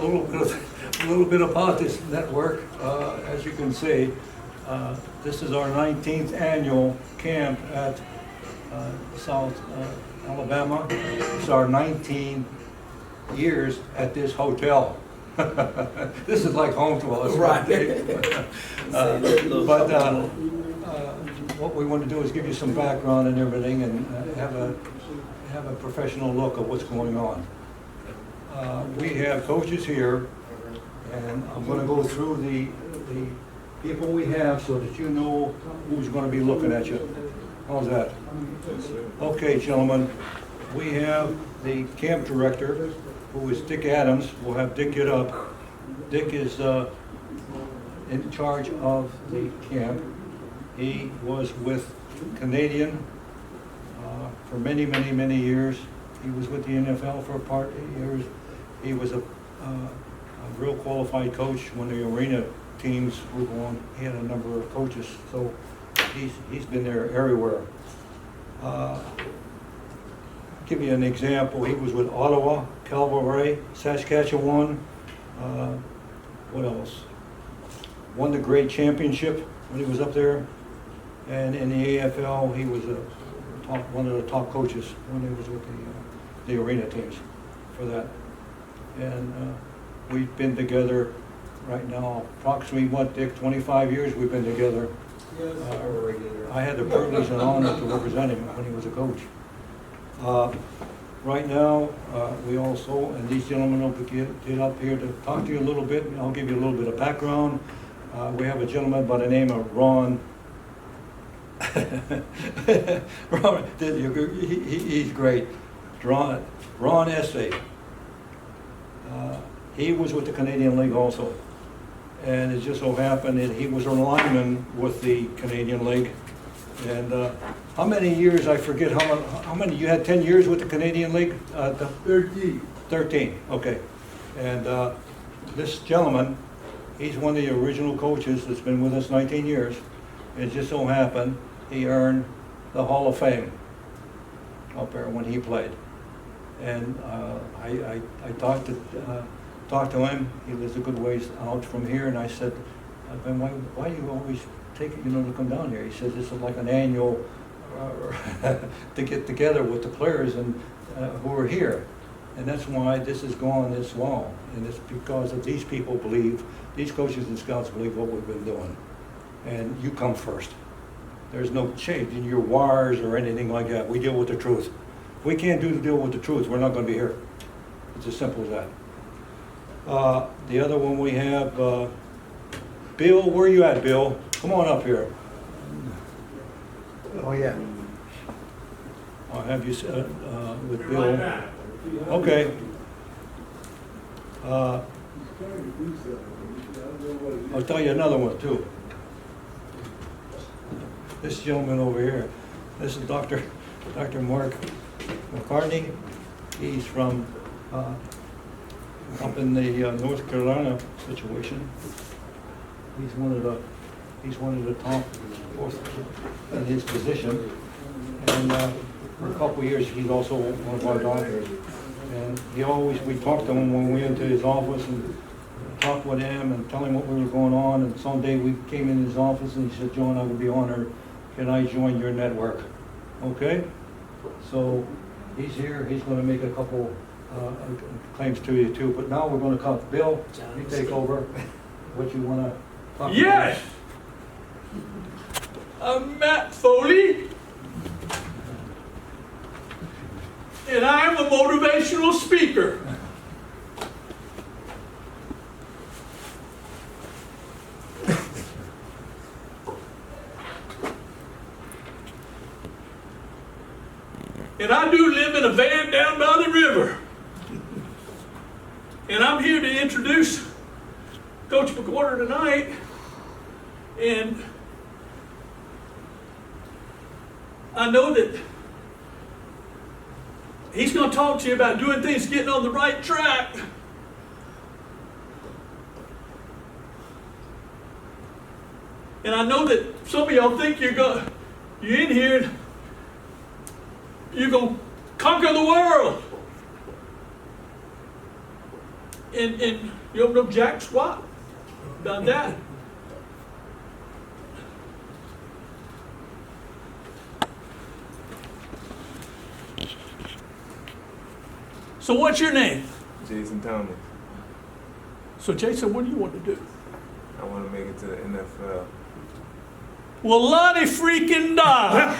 a little bit about this network. As you can see, this is our 19th annual camp at South Alabama. It's our 19 years at this hotel. This is like home to us, right? What we want to do is give you some background and everything, and have a professional look at what's going on. We have coaches here, and I'm going to go through the people we have so that you know who's going to be looking at you. How's that? Okay, gentlemen, we have the camp director, who is Dick Adams. We'll have Dick get up. Dick is in charge of the camp. He was with Canadian for many, many, many years. He was with the NFL for 8 years. He was a real qualified coach when the arena teams were going. He had a number of coaches, so he's been there everywhere. Give you an example. He was with Ottawa, Calgary, Saskatchewan. What else? Won the great championship when he was up there. And in the AFL, he was one of the top coaches when he was with the arena teams for that. And we've been together right now, approximately, what, Dick, 25 years we've been together. I had the privilege and honor to represent him when he was a coach. Right now, we also, and these gentlemen will get up here to talk to you a little bit. I'll give you a little bit of background. We have a gentleman by the name of Ron. Ron, he's great. Ron Essay. He was with the Canadian League also. And it just so happened that he was a lineman with the Canadian League. And how many years, I forget how many, you had 10 years with the Canadian League? 13. 13, okay. And this gentleman, he's one of the original coaches that's been with us 19 years. It just so happened he earned the Hall of Fame up there when he played. And I talked to him. He lives a good ways out from here, and I said, Ben, why do you always take it, to come down here? He says this is like an annual to get together with the players and who are here. And that's why this has gone this long. And it's because of these people believe, these coaches and scouts believe what we've been doing. And you come first. There's no change in your wires or anything like that. We deal with the truth. If we can't deal with the truth, we're not going to be here. It's as simple as that. The other one we have, Bill, where are you at, Bill? Come on up here. Oh, yeah. I'll have you with Bill. Okay. I'll tell you another one too. This gentleman over here, this is Dr. Mark McCartney. He's from up in the North Carolina situation. He's one of the top in his position, and for a couple of years he's also one of our doctors. And we talked to him when we went to his office and talked with him and tell him what was going on. And someday we came in his office and he said, John, I would be honored. Can I join your network? Okay. So he's here. He's going to make a couple claims to you too. But now we're going to come. Bill, you take over. What you want to talk about? Yes! I'm Matt Foley, and I'm a motivational speaker. And I do live in a van down by the river. And I'm here to introduce Coach McWhorter tonight. And I know that he's going to talk to you about doing things, getting on the right track. And I know that some of y'all think you're in here and you're going to conquer the world. And you don't know jack squat about that. So what's your name? Jason Thomas. So Jason, what do you want to do? I want to make it to the NFL. Well, Lottie freaking da!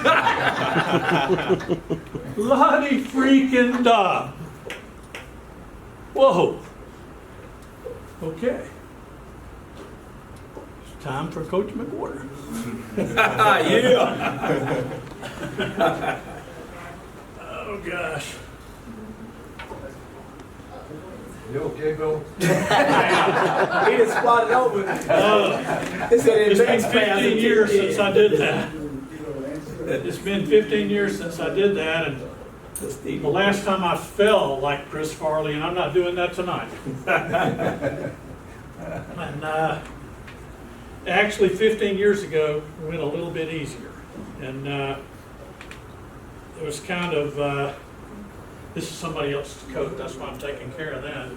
Lottie freaking da! Whoa. Okay. It's time for Coach McWhorter. Yeah. Oh gosh. You okay, Bill? He just spotted over. It's an It's been advanced pass. 15 years since I did that. It's been 15 years since I did that, and the last time I fell like Chris Farley, and I'm not doing that tonight. And actually, 15 years ago, it went a little bit easier. And it was kind of, this is somebody else's coat, that's why I'm taking care of that.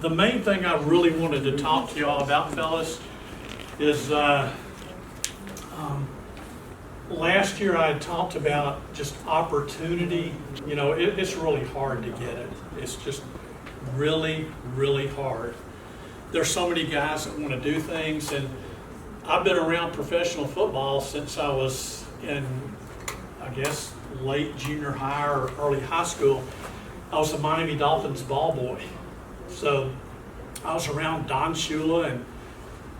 The main thing I really wanted to talk to y'all about, fellas, is last year I had talked about just opportunity. You know, it's really hard to get it. It's just really, really hard. There's so many guys that want to do things, and I've been around professional football since I was in, I guess, late junior high or early high school. I was a Miami Dolphins ball boy. So I was around Don Shula and,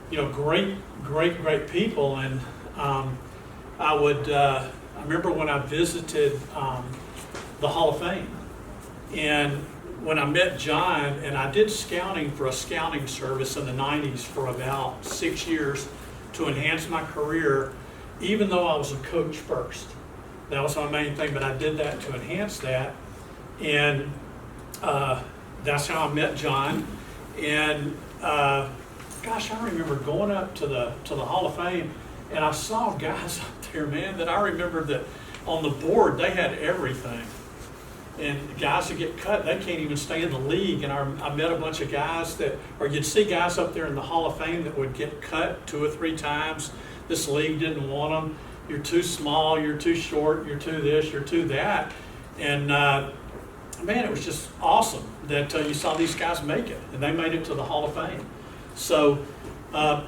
you know, great people. And I remember when I visited the Hall of Fame. And when I met John, and I did scouting for a scouting service in the 90s for about 6 years to enhance my career, even though I was a coach first. That was my main thing, but I did that to enhance that. And that's how I met John. And gosh, I remember going up to the Hall of Fame, and I saw guys up there, man, that I remember that on the board they had everything. And guys that get cut, they can't even stay in the league. And I met a bunch of guys or you'd see guys up there in the Hall of Fame that would get cut 2 or 3 times. This league didn't want them. You're too small, you're too short, you're too this, you're too that. And man, it was just awesome that you saw these guys make it, and they made it to the Hall of Fame. So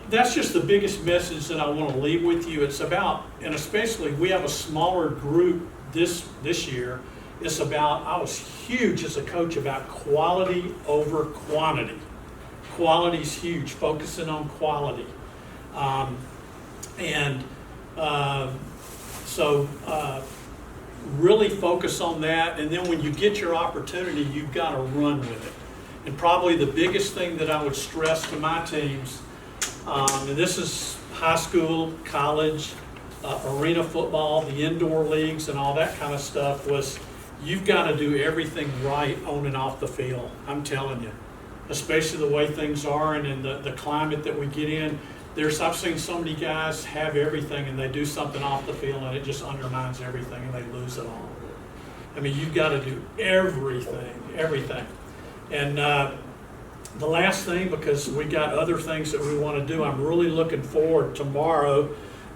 that's just the biggest message that I want to leave with you. It's about, and especially we have a smaller group this year. It's about, I was huge as a coach about quality over quantity. Quality's huge, focusing on quality. So really focus on that, and then when you get your opportunity, you've got to run with it. And probably the biggest thing that I would stress to my teams, and this is high school, college, arena football, the indoor leagues and all that kind of stuff, was you've got to do everything right on and off the field. I'm telling you, especially the way things are and in the climate that we get in. I've seen so many guys have everything and they do something off the field and it just undermines everything and they lose it all. I mean, you've got to do everything. And the last thing, because we got other things that we want to do, I'm really looking forward tomorrow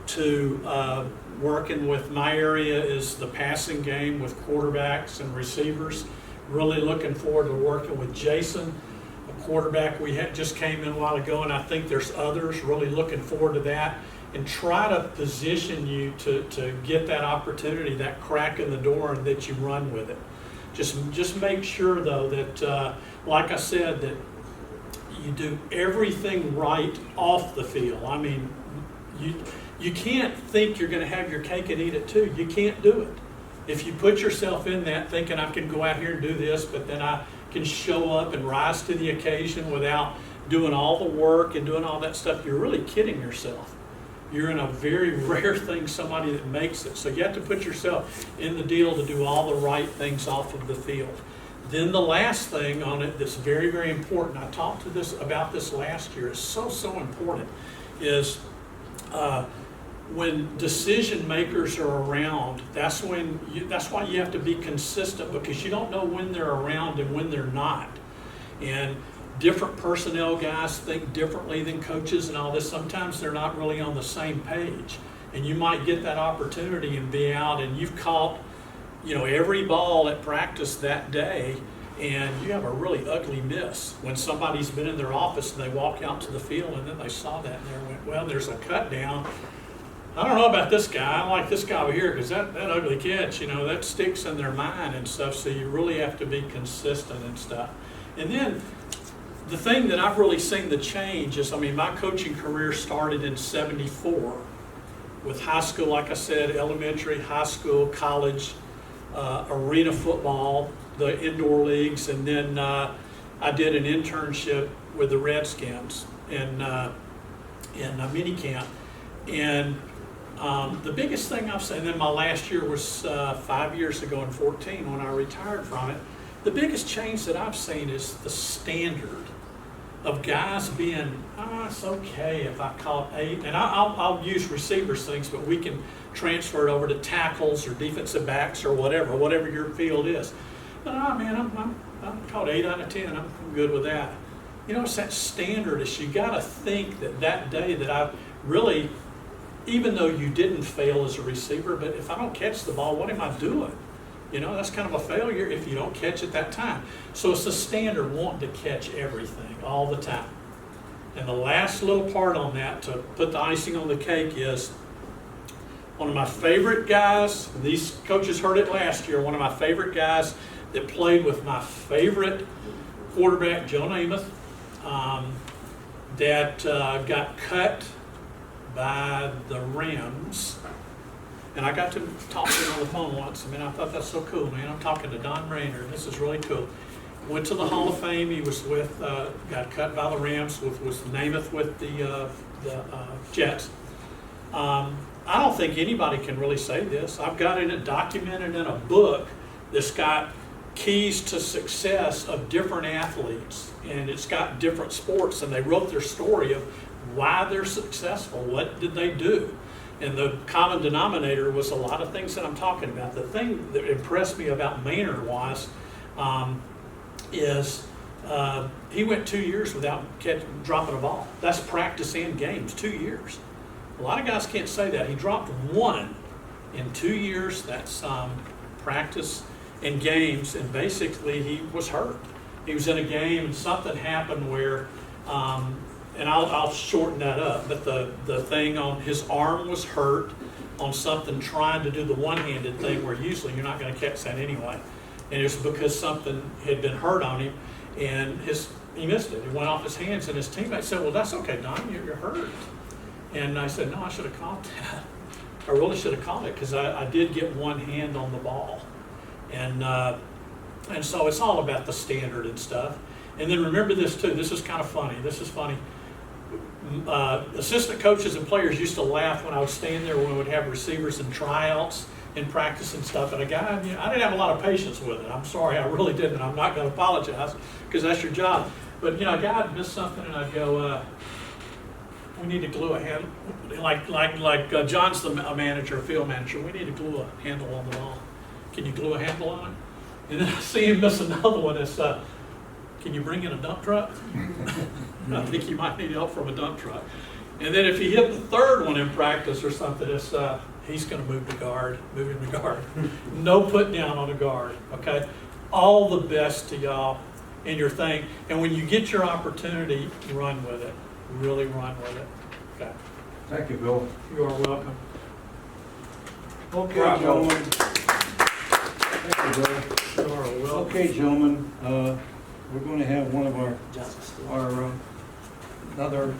to working with my area is the passing game with quarterbacks and receivers. Really looking forward to working with Jason, a quarterback we just came in a while ago, and I think there's others. Really looking forward to that, and try to position you to get that opportunity, that crack in the door, and that you run with it. Just make sure though that, like I said, that you do everything right off the field. I mean, you can't think you're going to have your cake and eat it too. You can't do it. If you put yourself in that thinking I can go out here and do this, but then I can show up and rise to the occasion without doing all the work and doing all that stuff, you're really kidding yourself. You're in a very rare thing, somebody that makes it. So you have to put yourself in the deal to do all the right things off of the field. Then the last thing on it that's very, very important, I talked about this last year, it's so important, is when decision makers are around, that's why you have to be consistent, because you don't know when they're around and when they're not. And different personnel guys think differently than coaches and all this. Sometimes they're not really on the same page. And you might get that opportunity and be out and you've caught, every ball at practice that day, and you have a really ugly miss when somebody's been in their office and they walk out to the field and then they saw that and they went, well, there's a cut down. I don't know about this guy. I like this guy over here because that ugly catch, that sticks in their mind and stuff. So you really have to be consistent and stuff. And then the thing that I've really seen the change is, my coaching career started in '74 with high school, like I said, elementary, high school, college, arena football, the indoor leagues, and then I did an internship with the Redskins in mini camp. And the biggest thing I've seen, and then my last year was 5 years ago in 14 when I retired from it. The biggest change that I've seen is the standard of guys being, it's okay if I caught 8, and I'll use receivers things, but we can transfer it over to tackles or defensive backs or whatever your field is. But man, I'm caught 8 out of 10. I'm good with that. It's that standard. Is you got to think that day that I really, even though you didn't fail as a receiver, but if I don't catch the ball, what am I doing? That's kind of a failure if you don't catch it that time. So it's the standard, wanting to catch everything all the time. And the last little part on that, to put the icing on the cake, is one of my favorite guys, these coaches heard it last year, one of my favorite guys that played with my favorite quarterback, Joe Namath, that got cut by the Rams. And I got to talk to him on the phone once. I thought that's so cool, man. I'm talking to Don Rayner. This is really cool. Went to the Hall of Fame. He was with, got cut by the Rams, was Namath with the Jets. I don't think anybody can really say this. I've got it documented in a book that's got keys to success of different athletes. And it's got different sports. And they wrote their story of why they're successful. What did they do? And the common denominator was a lot of things that I'm talking about. The thing that impressed me about Maynard is he went 2 years without dropping a ball. That's practice and games, 2 years. A lot of guys can't say that. He dropped 1 in 2 years. That's practice and games, and basically he was hurt. He was in a game and something happened where and I'll shorten that up, but the thing on his arm was hurt on something trying to do the one-handed thing where usually you're not going to catch that anyway. And it was because something had been hurt on him, and he missed it. It went off his hands, and his teammate said, well, that's okay, Don, you're hurt. And I said, no, I should have caught that. I really should have caught it, because I did get one hand on the ball. And so it's all about the standard and stuff. And then remember this too, this is kind of funny. This is funny. Assistant coaches and players used to laugh when I would stand there when we would have receivers and tryouts and practice and stuff. And a guy, I didn't have a lot of patience with it. I'm sorry, I really didn't. I'm not going to apologize because that's your job. But a guy would miss something and I'd go, we need to glue a handle. Like John's the manager, field manager. We need to glue a handle on the ball. Can you glue a handle on it? And then I see him miss another one. It's can you bring in a dump truck? I think you might need help from a dump truck. And then if he hit the third one in practice or something, it's he's going to move the guard, moving the guard. No put down on the guard, okay? All the best to y'all in your thing. And when you get your opportunity, run with it. Really run with it. Okay. Thank you, Bill. You are welcome. Okay, Bravo. gentlemen. Thank you, Bill. You are welcome. Okay, gentlemen, we're going to have one of our another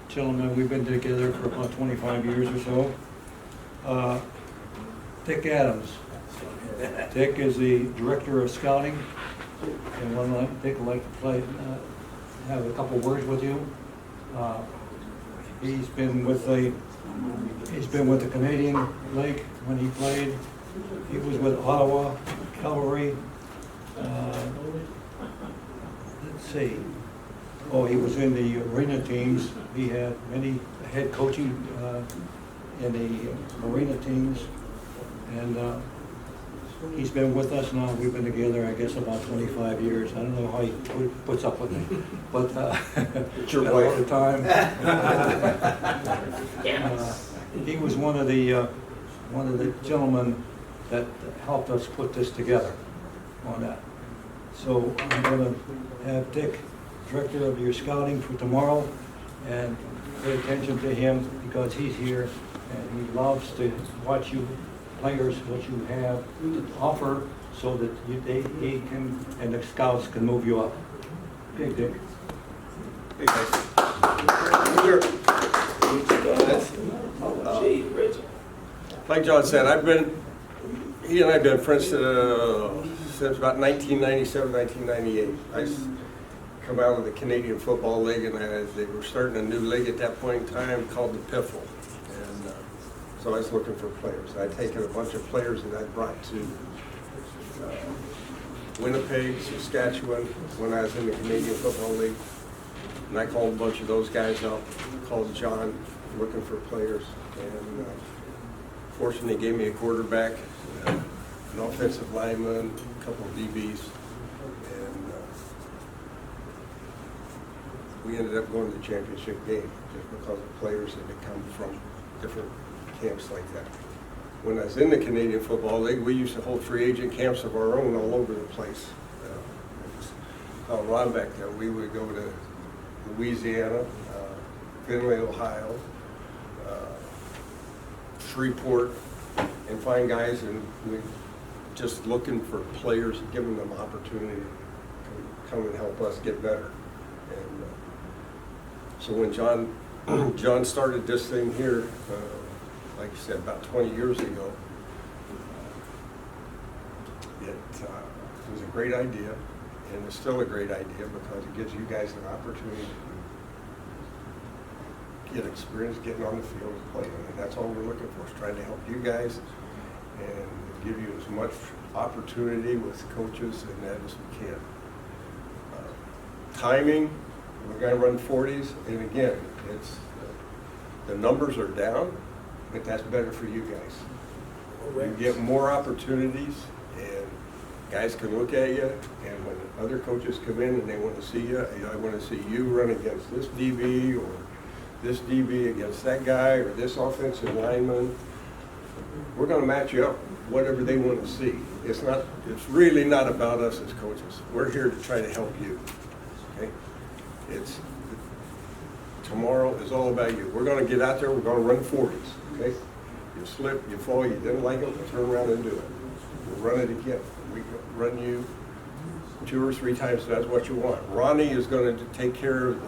gentleman we've been together for about 25 years or so, Dick Adams. Dick is the director of scouting, and Dick would like to have a couple words with you. He's been with the Canadian League when he played. He was with Ottawa Cavalry. Let's see. Oh, he was in the arena teams. He had many head coaching in the arena teams. And he's been with us now. We've been together, I guess, about 25 years. I don't know how he puts up with me, but It's your a lot wife. of time. He was one of the gentlemen that helped us put this together on that. So I'm going to have Dick, director of your scouting for tomorrow, and pay attention to him because he's here and he loves to watch you players, what you have to offer so that they can, and the scouts can move you up. Okay, Dick. Hey, guys. Gee, Richard. Like John said, he and I have been friends since about 1997, 1998. I come out of the Canadian Football League, and they were starting a new league at that point in time called the Piffle. And so I was looking for players. I'd taken a bunch of players that I brought to Winnipeg, Saskatchewan, when I was in the Canadian Football League. And I called a bunch of those guys up, called John, looking for players. And fortunately, he gave me a quarterback, an offensive lineman, a couple of DBs. And we ended up going to the championship game just because of players that had come from different camps like that. When I was in the Canadian Football League, we used to hold free agent camps of our own all over the place. Ron back there, we would go to Louisiana, Findlay, Ohio, Shreveport, and find guys, and we just looking for players, giving them opportunity to come and help us get better. And so when John started this thing here, like you said, about 20 years ago, it was a great idea, and it's still a great idea because it gives you guys an opportunity to get experience getting on the field and playing, and that's all we're looking for, is trying to help you guys and give you as much opportunity with coaches and that as we can. Timing, we're going to run 40s, and again, the numbers are down, but that's better for you guys. You get more opportunities, and guys can look at you, and when other coaches come in and they want to see you, I want to see you run against this DB or this DB against that guy or this offensive lineman. We're going to match you up, whatever they want to see. It's really not about us as coaches. We're here to try to help you. Okay? Tomorrow is all about you. We're going to get out there, we're going to run 40s. Okay? You slip, you fall, you didn't like it, we'll turn around and do it. We'll run it again. We run you 2 or 3 times, so that's what you want. Ronnie is going to take care of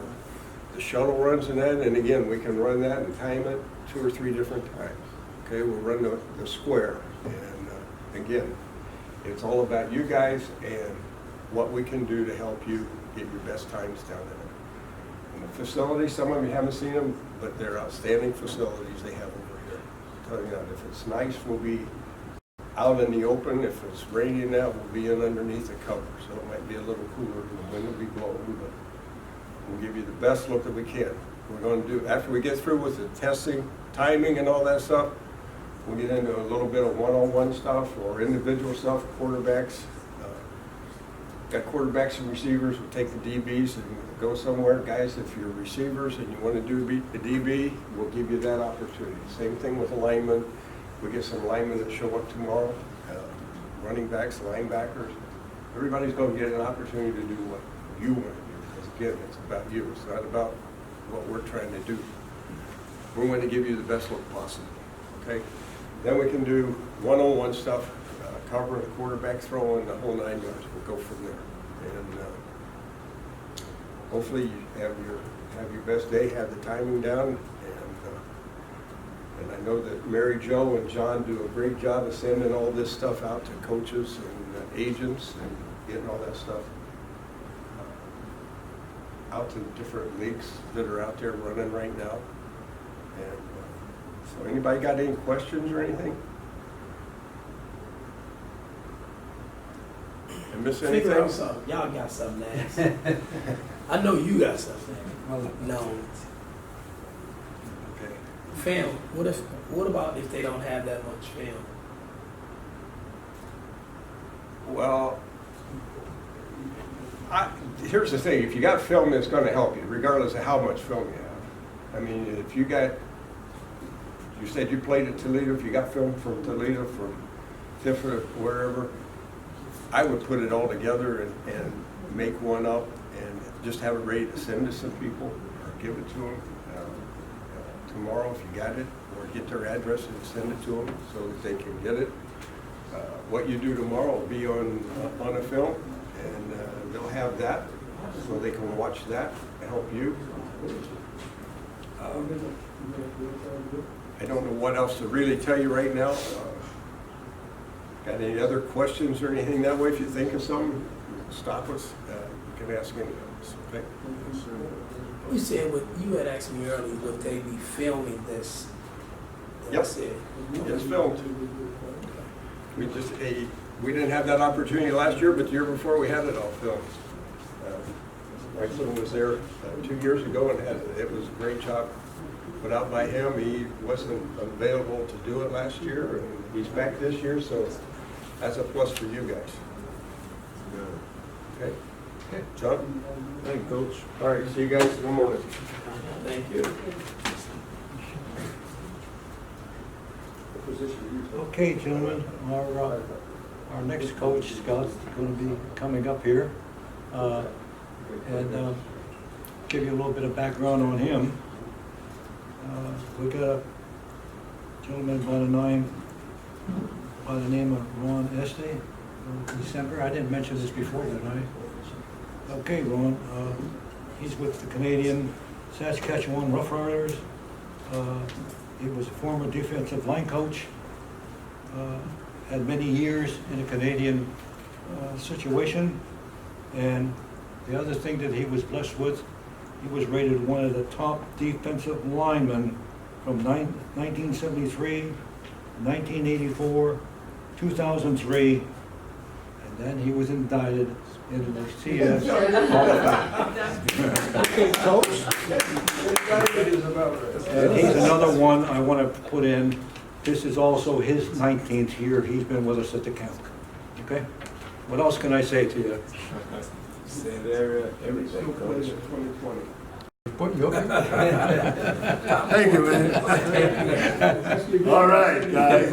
the shuttle runs and that, and again, we can run that and time it 2 or 3 different times. Okay, we'll run the square, and again, it's all about you guys and what we can do to help you get your best times down there. And the facilities, some of you haven't seen them, but they're outstanding facilities they have over here. I'm telling you that, if it's nice, we'll be out in the open. If it's raining out, we'll be in underneath the cover, so it might be a little cooler, the wind will be blowing, but we'll give you the best look that we can. We're going to do, after we get through with the testing, timing and all that stuff, we'll get into a little bit of one-on-one stuff or individual stuff, quarterbacks. Got quarterbacks and receivers, we'll take the DBs and go somewhere. Guys, if you're receivers and you want to do the DB, we'll give you that opportunity. Same thing with the linemen. We get some linemen that show up tomorrow, running backs, linebackers. Everybody's going to get an opportunity to do what you want to do. Because again, it's about you. It's not about what we're trying to do. We're going to give you the best look possible, okay? Then we can do one-on-one stuff, covering the quarterback, throwing the whole 9 yards. We'll go from there. And hopefully you have your best day, have the timing down. And I know that Mary Jo and John do a great job of sending all this stuff out to coaches and agents and getting all that stuff out to the different leagues that are out there running right now. And so anybody got any questions or anything? I miss Figure out anything? something. Y'all got something to ask. I know you got something. No. Okay. film. What about if they don't have that much film? Well, here's the thing, if you got film, it's gonna help you, regardless of how much film you have. I mean, if you said you played at Toledo, if you got film from Toledo, from Tifa, wherever, I would put it all together and make one up and just have it ready to send to some people or give it to them tomorrow if you got it, or get their address and send it to them so that they can get it. What you do tomorrow will be on a film, and they'll have that so they can watch that and help you. I don't know what else to really tell you right now. Got any other questions or anything that way? If you think of something, stop us. You can ask any of us. Okay? You said you had asked me earlier, would they be filming this? And I Yep. said, It's filmed. We didn't have that opportunity last year, but the year before we had it all filmed. My son was there 2 years ago and it was a great job put out by him. He wasn't available to do it last year, and he's back this year, so that's a plus for you guys. Okay? Okay, John? Thank you, Coach. All right, see you guys in the morning. thank you. Okay, gentlemen, our next coach, Scott's going to be coming up here. And give you a little bit of background on him. We got a gentleman by the name of Ron Estini, December. I didn't mention this before, did I? Okay, Ron, he's with the Canadian Saskatchewan Roughriders. He was a former defensive line coach, had many years in a Canadian situation, and the other thing that he was blessed with, he was rated one of the top defensive linemen from 1973, 1984, 2003, and then he was indicted into the CS Hall of Fame. And he's another one I want to put in. This is also his 19th year. He's been with us at the camp. Okay? What else can I say to you? Same area, everything, Coach. 2020. Thank you, man. All right, guys.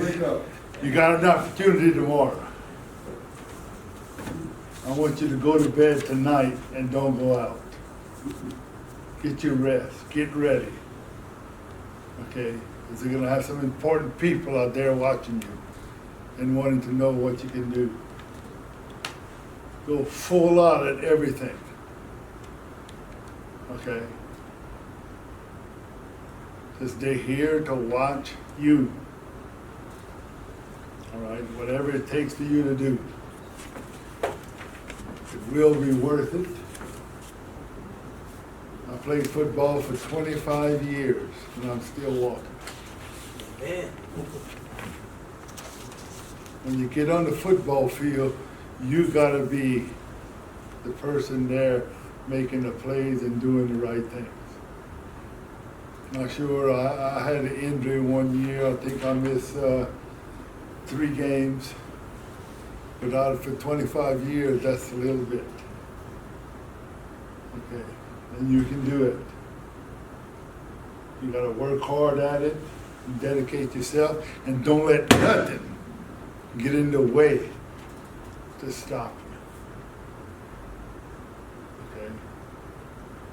You got an opportunity tomorrow. I want you to go to bed tonight and don't go out. Get your rest. Get ready. Okay? Because you're going to have some important people out there watching you and wanting to know what you can do. Go full out at everything. Okay? Because they're here to watch you. All right? Whatever it takes for you to do. It will be worth it. I played football for 25 years and I'm still walking. Man. When you get on the football field, you gotta be the person there making the plays and doing the right things. Now sure, I had an injury one year. I think I missed 3 games. But out for 25 years, that's a little bit. Okay, and you can do it. You gotta work hard at it, and dedicate yourself, and don't let nothing get in the way to stop you. Okay?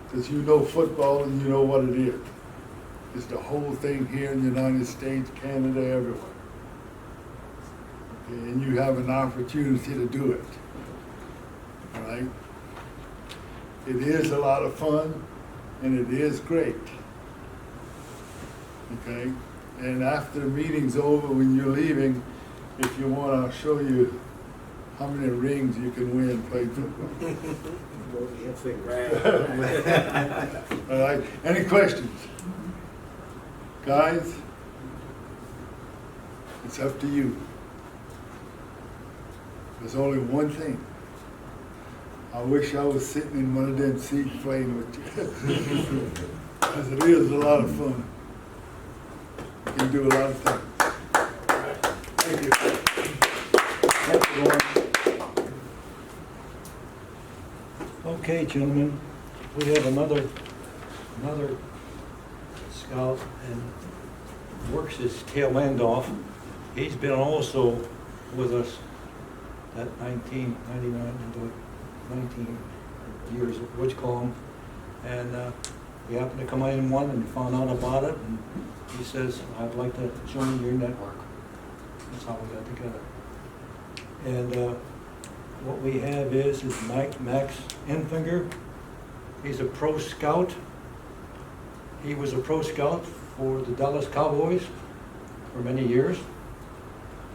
Because you know football and you know what it is. It's the whole thing here in the United States, Canada, everywhere. Okay? And you have an opportunity to do it. All right? It is a lot of fun and it is great. Okay? And after the meeting's over, when you're leaving, if you want, I'll show you how many rings you can win playing football. All right, any questions? Guys, it's up to you. There's only one thing. I wish I was sitting in one of them seats playing with you. Because it is a lot of fun. can do a lot of things. Thank you. Thank you, Lauren. Okay, gentlemen, we have another scout and works his tail end off. He's been also with us at 1999, 19 years, what you call him. And he happened to come in one and found out about it, and he says, I'd like to join your network. That's how we got together. And what we have is Max Enfinger. He's a pro scout. He was a pro scout for the Dallas Cowboys for many years.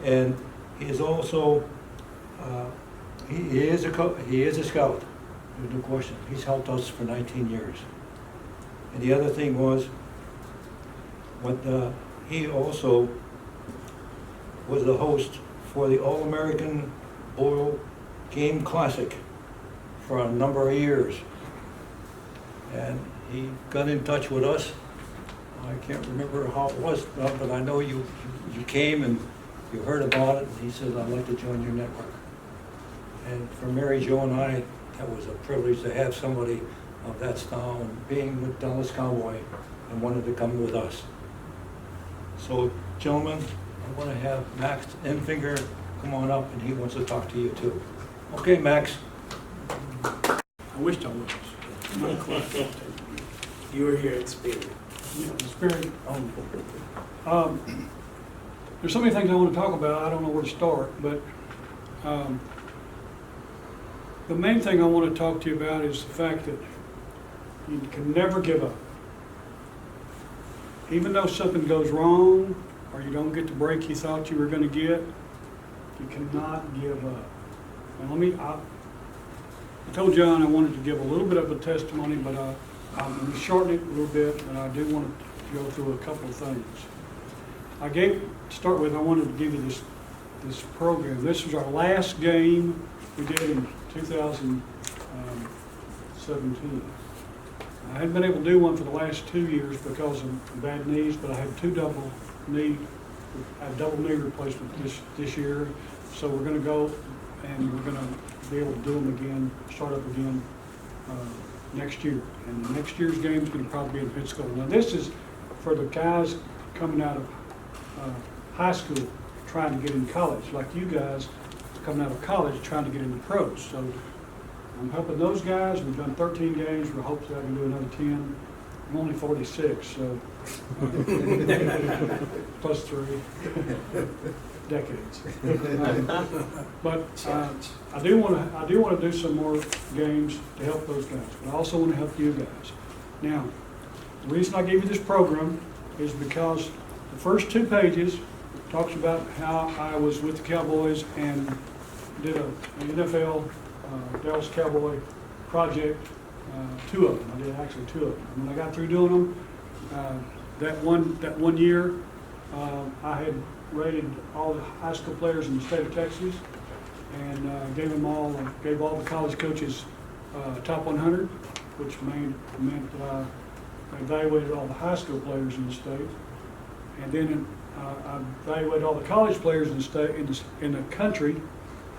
And he is also, he is a scout, there's no question. He's helped us for 19 years. And the other thing was, he also was the host for the All-American Bowl Game Classic for a number of years. And he got in touch with us. I can't remember how it was, but I know you came and you heard about it, and he said, I'd like to join your network. And for Mary Jo and I, that was a privilege to have somebody of that style and being with Dallas Cowboy and wanted to come with us. So, gentlemen, I want to have Max Enfinger come on up, and he wants to talk to you too. Okay, Max. I wished I was. Not quite. You were here in spirit. Yeah, the spirit. There's so many things I want to talk about. I don't know where to start, but the main thing I want to talk to you about is the fact that you can never give up. Even though something goes wrong or you don't get the break you thought you were going to get, you cannot give up. And I told John I wanted to give a little bit of a testimony, but I'm going to shorten it a little bit, and I do want to go through a couple of things. To start with, I wanted to give you this program. This was our last game we did in 2017. I hadn't been able to do one for the last 2 years because of bad knees, but I had double knee replacement this year. So we're going to go and we're going to be able to do them again, start up again next year. And next year's game is going to probably be in Pensacola. Now this is for the guys coming out of high school trying to get in college, like you guys coming out of college trying to get into pros. So I'm helping those guys. We've done 13 games. We're hoping I can do another 10. I'm only 46, so plus 3 decades. But I do want to do some more games to help those guys. But I also want to help you guys. Now, the reason I gave you this program is because the first 2 pages talks about how I was with the Cowboys and did an NFL Dallas Cowboy project, 2 of them. I did actually 2 of them. When I got through doing them, that one year, I had rated all the high school players in the state of Texas and gave all the college coaches top 100, which meant that I evaluated all the high school players in the state, and then I evaluated all the college players in the state in the country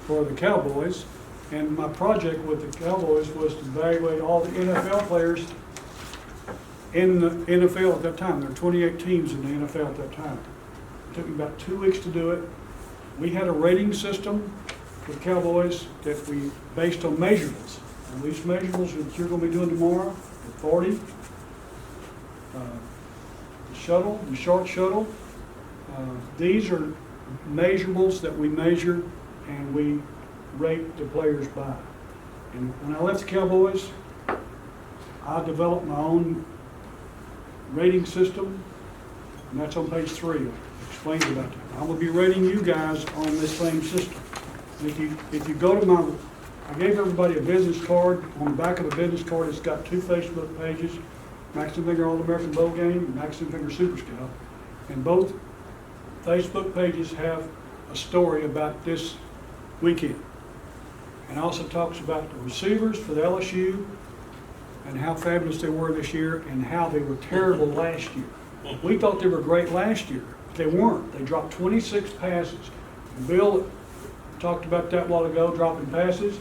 for the Cowboys. And my project with the Cowboys was to evaluate all the NFL players in the NFL at that time. There were 28 teams in the NFL at that time. It took me about 2 weeks to do it. We had a rating system for the Cowboys that we based on measurables. And these measurables that you're going to be doing tomorrow, the 40, the shuttle, the short shuttle. These are measurables that we measure and we rate the players by. And when I left the Cowboys, I developed my own rating system, and that's on page 3. It explains about that. I will be rating you guys on this same system. And if you go to I gave everybody a business card. On the back of the business card, it's got 2 Facebook pages, Max Enfinger All-American Bowl Game and Max Enfinger Super Scout. And both Facebook pages have a story about this weekend. And also talks about the receivers for the LSU and how fabulous they were this year and how they were terrible last year. We thought they were great last year. They weren't. They dropped 26 passes. Bill talked about that a while ago, dropping passes.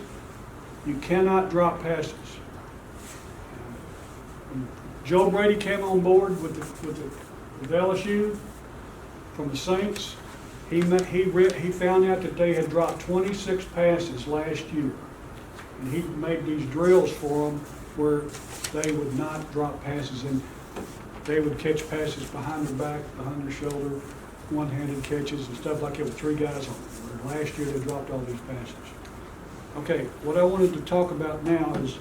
You cannot drop passes. When Joe Brady came on board with LSU from the Saints, he found out that they had dropped 26 passes last year. And he made these drills for them where they would not drop passes, and they would catch passes behind their back, behind their shoulder, one-handed catches and stuff like that with 3 guys on it. Where last year they dropped all these passes. Okay, what I wanted to talk about now is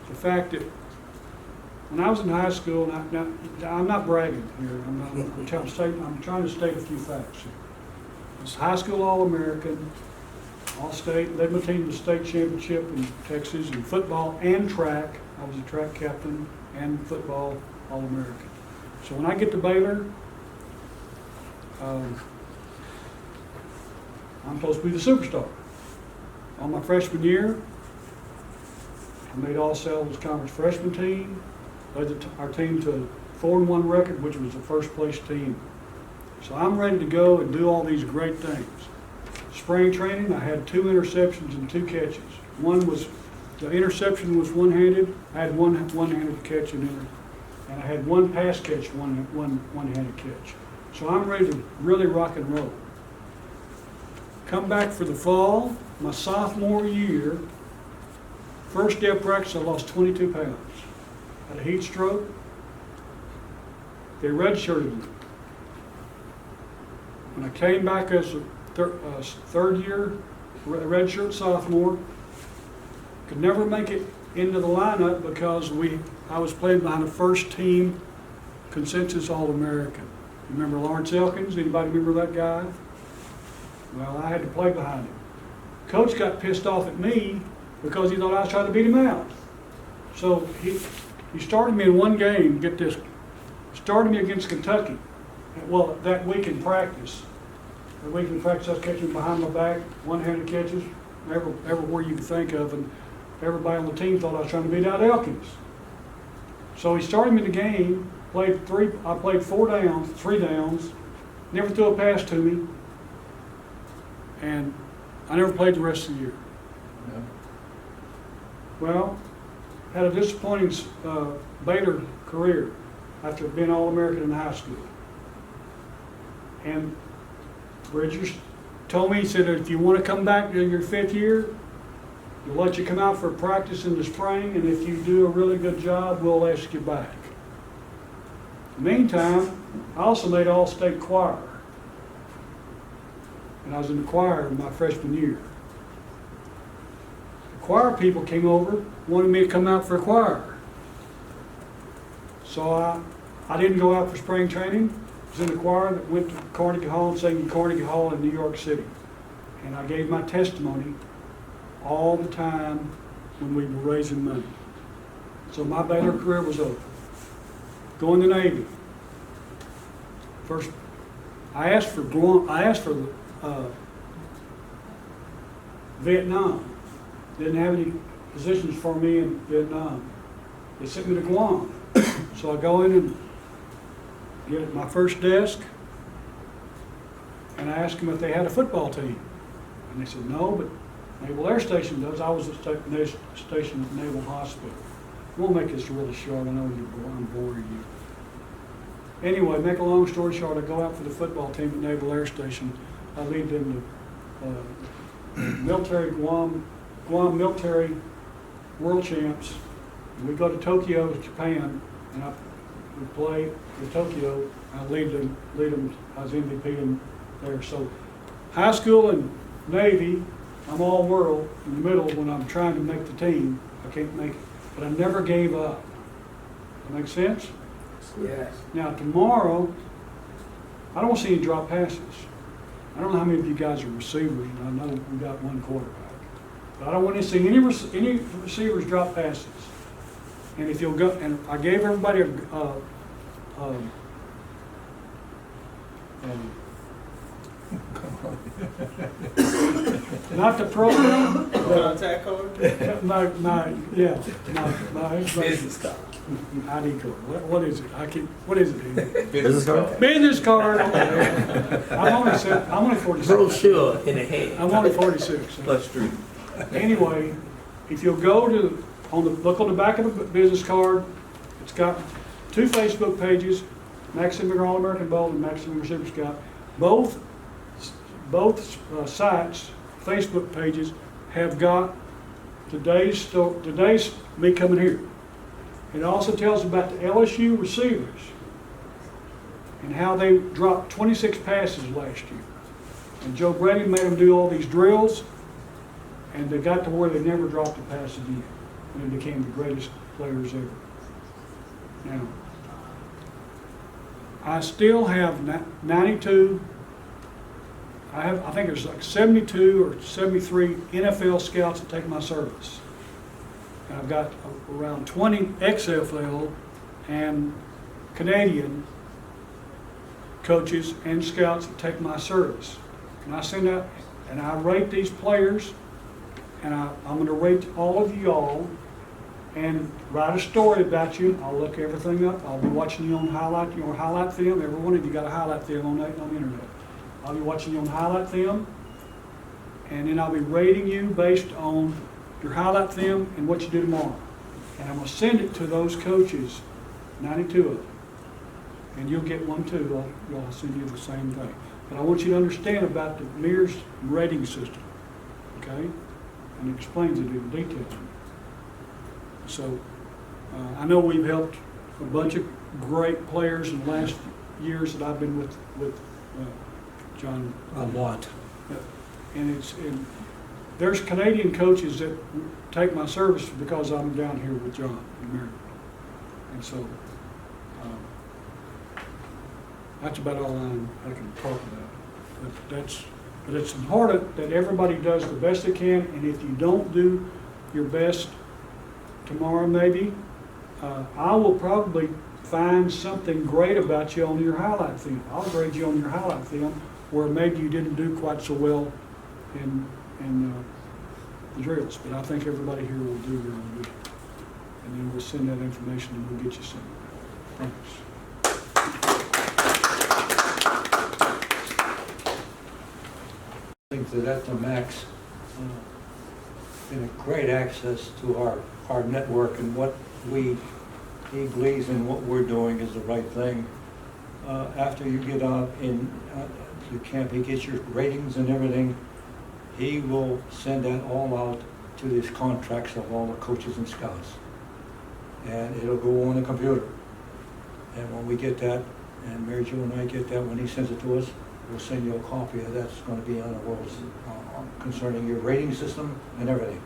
the fact that when I was in high school, and I'm not bragging here, I'm trying to state a few facts. I was high school All-American, All-State, led my team to the state championship in Texas in football and track. I was a track captain and football All-American. So when I get to Baylor, I'm supposed to be the superstar. On my freshman year, I made All-Southwest Conference freshman team, led our team to a 4-1 record, which was the first place team. So I'm ready to go and do all these great things. Spring training, I had 2 interceptions and 2 catches. The interception was one-handed. I had one-handed catch and I had 1 pass catch, one-handed catch. So I'm ready to really rock and roll. Come back for the fall, my sophomore year, first day of practice, I lost 22 pounds. Had a heat stroke. They redshirted me. When I came back as a third year, redshirt sophomore, could never make it into the lineup because I was playing behind a first team consensus All-American. Remember Lawrence Elkins? Anybody remember that guy? Well, I had to play behind him. Coach got pissed off at me because he thought I was trying to beat him out. So he started me in one game, get this, started me against Kentucky. Well, that week in practice. That week in practice, I was catching behind my back, one-handed catches, everywhere you could think of, and everybody on the team thought I was trying to beat out Elkins. So he started me in the game, I played 3 downs, never threw a pass to me, and I never played the rest of the year. Yeah. Well, had a disappointing Baylor career after being All-American in high school. And Bridgers told me, he said, if you want to come back to your 5th year, we'll let you come out for practice in the spring, and if you do a really good job, we'll ask you back. In the meantime, I also made All-State choir. And I was in the choir in my freshman year. The choir people came over, wanted me to come out for a choir. So I didn't go out for spring training. I was in the choir that went to Carnegie Hall and sang in Carnegie Hall in New York City. And I gave my testimony all the time when we were raising money. So my Baylor career was over. Going to the Navy. First, I asked for Vietnam. Didn't have any positions for me in Vietnam. They sent me to Guam. So I go in and get at my first desk, and I asked them if they had a football team. And they said, no, but Naval Air Station does. I was stationed at Naval Hospital. We'll make this really short. I know I'm boring you. Anyway, make a long story short, I go out for the football team at Naval Air Station. I lead them to military Guam military world champs. And we go to Tokyo, Japan, and we play in Tokyo. I lead them. I was MVP there. So high school and Navy, I'm all world. In the middle, when I'm trying to make the team, I can't make it. But I never gave up. That make sense? Yes. Now tomorrow, I don't see any drop passes. I don't know how many of you guys are receivers, and I know we got one quarterback. But I don't want to see any receivers drop passes. And if you'll go, and I gave everybody not the program, Contact card? my Business card. ID card. What is it? What is it, Andy? Business card? Business card. I'm only 46. Brochure in the hand. I'm only 46. so. Plus street. Anyway, if you'll go to, look on the back of the business card, it's got 2 Facebook pages, Maximum All-American Bowl and Maximum Super Scout. Both sites, Facebook pages, have got today's me coming here. It also tells about the LSU receivers and how they dropped 26 passes last year. And Joe Brady made them do all these drills, and they got to where they never dropped a pass again, and they became the greatest players ever. Now, I still have 92. I think there's like 72 or 73 NFL scouts that take my service. And I've got around 20 XFL and Canadian coaches and scouts that take my service. And I send out and I rate these players, and I'm going to rate all of y'all and write a story about you. I'll look everything up. I'll be watching you on highlight film. Every one of you got a highlight film on the internet. I'll be watching you on highlight film, and then I'll be rating you based on your highlight film and what you do tomorrow. And I'm going to send it to those coaches, 92 of them. And you'll get one too. I'll send you the same thing. But I want you to understand about the Mears rating system, okay? And it explains it in detail. So I know we've helped a bunch of great players in the last years that I've been with John. A lot. And there's Canadian coaches that take my service because I'm down here with John in Maryland. And so that's about all I can talk about. But it's important that everybody does the best they can, and if you don't do your best tomorrow maybe, I will probably find something great about you on your highlight film. I'll grade you on your highlight film where maybe you didn't do quite so well in the drills. But I think everybody here will do really good. And then we'll send that information and we'll get you some. Thanks. I think that's a Max, been a great access to our network, and what he believes in what we're doing is the right thing. After you get out in the camp, he gets your ratings and everything. He will send that all out to these contracts of all the coaches and scouts. And it'll go on the computer. And when we get that, and Mary Jo and I get that, when he sends it to us, we'll send you a copy of that's going to be on the world's concerning your rating system and everything.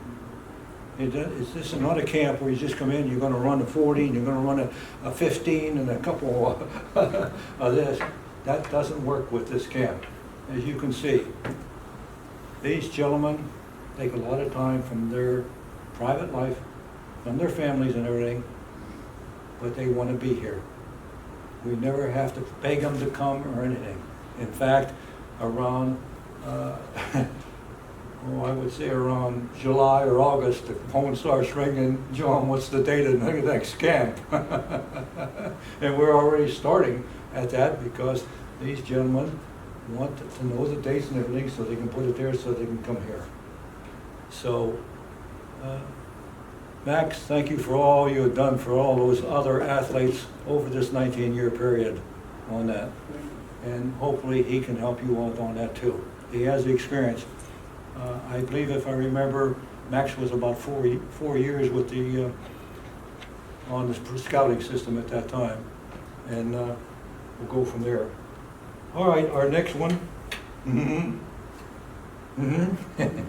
It's just another camp where you just come in, you're going to run a 40, and you're going to run a 15 and a couple of this. That doesn't work with this camp. As you can see, these gentlemen take a lot of time from their private life, from their families and everything, but they want to be here. We never have to beg them to come or anything. In fact, around, I would say around July or August, the phone starts ringing, John, what's the date of the next camp? And we're already starting at that because these gentlemen want to know the dates and everything so they can put it there so they can come here. So, Max, thank you for all you have done for all those other athletes over this 19-year period on that. And hopefully he can help you out on that too. He has the experience. I believe, if I remember, Max was about 4 years with the on the scouting system at that time, and we'll go from there. All right, our next one.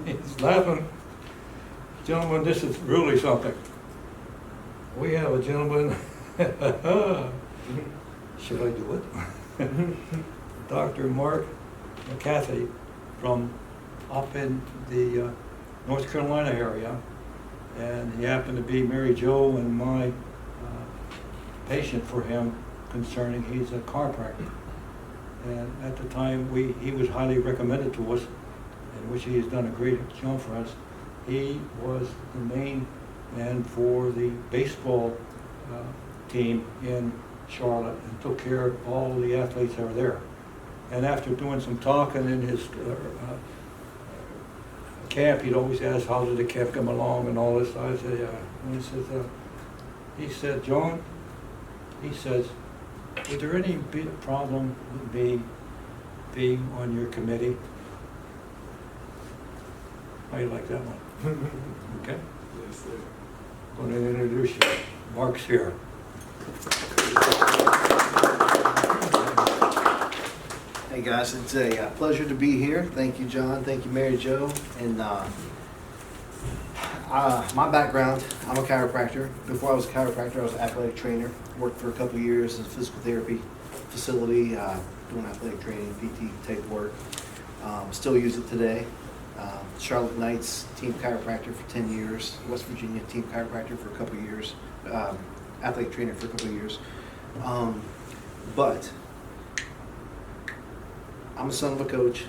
He's laughing. Gentlemen, this is really something. We have a gentleman. Should I do it? Dr. Mark McCarthy from up in the North Carolina area, and he happened to be Mary Jo and my patient for him concerning he's a chiropractor. And at the time he was highly recommended to us, in which he has done a great job for us. He was the main man for the baseball team in Charlotte and took care of all the athletes that were there. And after doing some talking in his camp, he'd always ask, how did the camp come along and all this. I said, and he said, John, he says, is there any big problem with me being on your committee? How you like that one? Okay, Yes, sir. I'm going to introduce you. Mark's here. Hey guys, it's a pleasure to be here. Thank you, John. Thank you, Mary Jo. And my background, I'm a chiropractor. Before I was a chiropractor, I was an athletic trainer. Worked for a couple of years in a physical therapy facility, doing athletic training, PT type work. Still use it today. Charlotte Knights team chiropractor for 10 years. West Virginia team chiropractor for a couple of years. Athletic trainer for a couple of years. But I'm a son of a coach.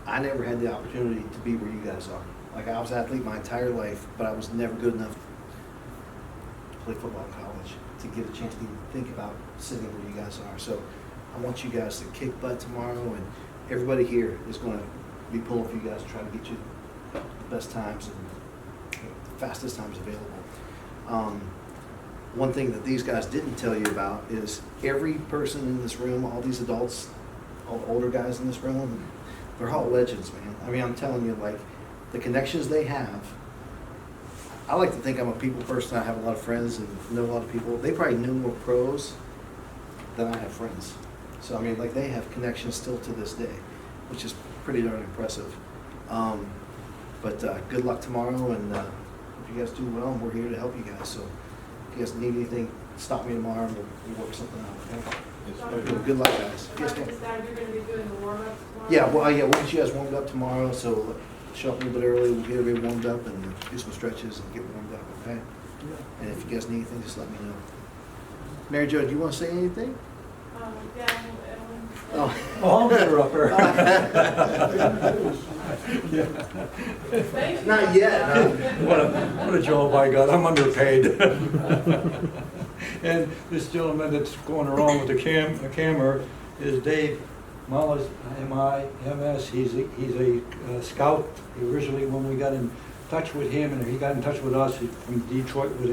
I never had the opportunity to be where you guys are. Like, I was an athlete my entire life, but I was never good enough to play football in college, to get a chance to even think about sitting where you guys are. So I want you guys to kick butt tomorrow, and everybody here is going to be pulling for you guys to try to get you the best times and the fastest times available. One thing that these guys didn't tell you about is every person in this room, all these adults, all the older guys in this room, they're all legends, man. I mean, I'm telling you, like, the connections they have. I like to think I'm a people person. I have a lot of friends and know a lot of people. They probably knew more pros than I have friends. So, I mean, like, they have connections still to this day, which is pretty darn impressive. But good luck tomorrow, and hope you guys do well, and we're here to help you guys. So if you guys need anything, stop me tomorrow, and we'll work something out, okay? Good luck, guys. Yes, ma'am. You're gonna be doing the warm-ups tomorrow? Yeah, well, yeah, we'll get you guys warmed up tomorrow, so show up a little bit early, we'll get everybody warmed up and do some stretches and get warmed up, okay? And if you guys need anything, just let me know. Mary Jo, do you want to say anything? Yeah, Ellen. Oh. Oh, I'll get her up here. Thank you. Not yet, no. What a job I got, I'm underpaid. And this gentleman that's going around with the camera is Dave Mullis, M-I-M-S. He's a scout. Originally, when we got in touch with him, and he got in touch with us from Detroit with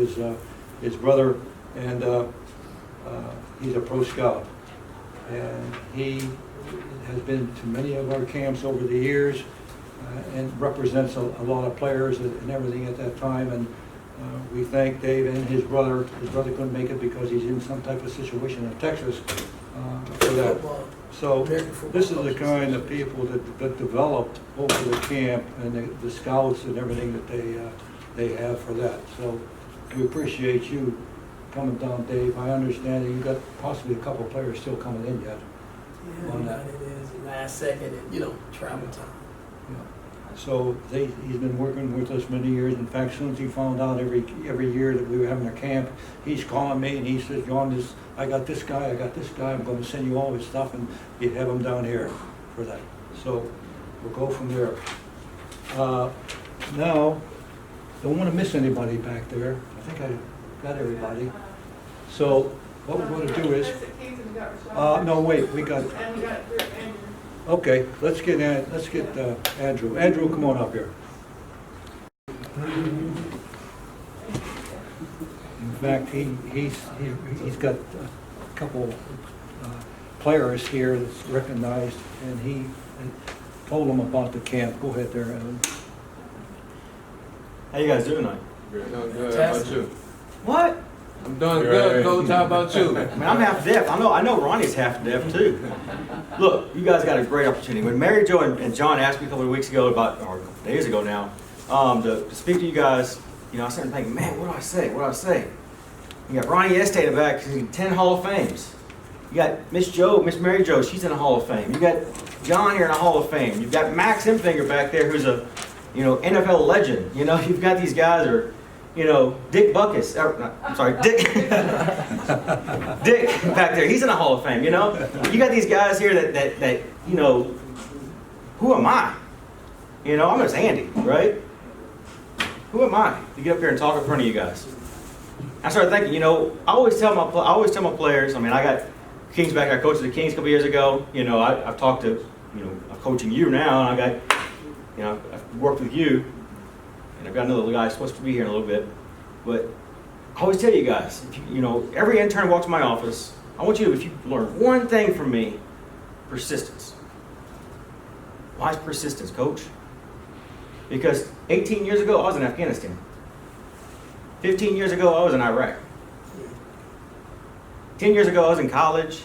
his brother, and he's a pro scout. And he has been to many of our camps over the years, and represents a lot of players and everything at that time. And we thank Dave and his brother. His brother couldn't make it because he's in some type of situation in Texas for that. So this is the kind of people that developed over the camp, and the scouts and everything that they have for that. So we appreciate you coming down, Dave. I understand that you've got possibly a couple of players still coming in yet. Yeah, On you know, that. it is last second, and, you know, travel time. Yeah. So he's been working with us many years. In fact, as soon as he found out every year that we were having a camp, he's calling me and he says, John, I got this guy, I'm going to send you all his stuff, and he'd have him down here for that. So we'll go from there. Now, don't want to miss anybody back there. I think I got everybody. So what we're going to do is, no, wait, we got, And we got Andrew. okay, let's get Andrew. Andrew, come on up here. In fact, he's got a couple players here that's recognized, and he told them about the camp. Go ahead there, Evan. How you guys doing tonight? Doing good. How about you? What? I'm doing good, Coach. How about you? Man, I'm half deaf. I know Ronnie's half deaf too. Look, you guys got a great opportunity. When Mary Jo and John asked me a couple of weeks ago or a couple days ago now, to speak to you guys, you know, I started thinking, man, what do I say? What do I say? You got Ronnie Estee in the back, he's 10 Hall of Fames. You got Miss Mary Jo, she's in the Hall of Fame. You got John here in the Hall of Fame. You've got Max Imfinger back there, who's a, you know, NFL legend. You know, you've got these guys that are, you know, Dick Buckus, Dick back there, he's in the Hall of Fame, you know? You got these guys here that you know, who am I? You know, I'm just Andy, right? Who am I to get up here and talk in front of you guys? I started thinking, you know, I always tell my players. I mean, I got Kings back. I coached the Kings a couple years ago. You know, I've talked to, you know, I'm coaching you now, and I got, you know, I've worked with you, and I've got another guy supposed to be here in a little bit. But I always tell you guys, if you know, every intern walks in my office, I want you to, if you learn one thing from me, persistence. Why is persistence, coach? Because 18 years ago, I was in Afghanistan. 15 years ago, I was in Iraq. 10 years ago, I was in college.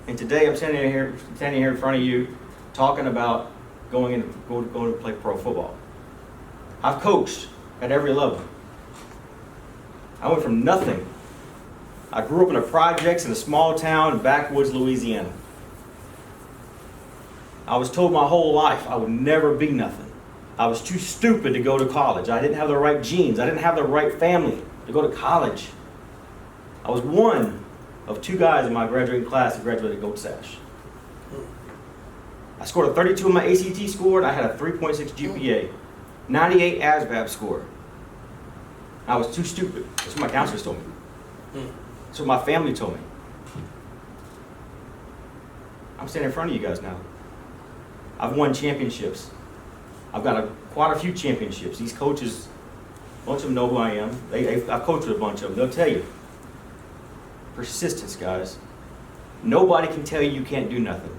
And today, I'm standing here in front of you talking about going to play pro football. I've coached at every level. I went from nothing. I grew up in the projects in a small town in backwoods, Louisiana. I was told my whole life I would never be nothing. I was too stupid to go to college. I didn't have the right genes. I didn't have the right family to go to college. I was one of 2 guys in my graduating class that graduated Gold Sash. I scored a 32 on my ACT score, and I had a 3.6 GPA, 98 ASVAB score. I was too stupid. That's what my counselors told me. That's what my family told me. I'm standing in front of you guys now. I've won championships. I've got quite a few championships. These coaches, a bunch of them know who I am. I've coached with a bunch of them. They'll tell you. Persistence, guys. Nobody can tell you can't do nothing.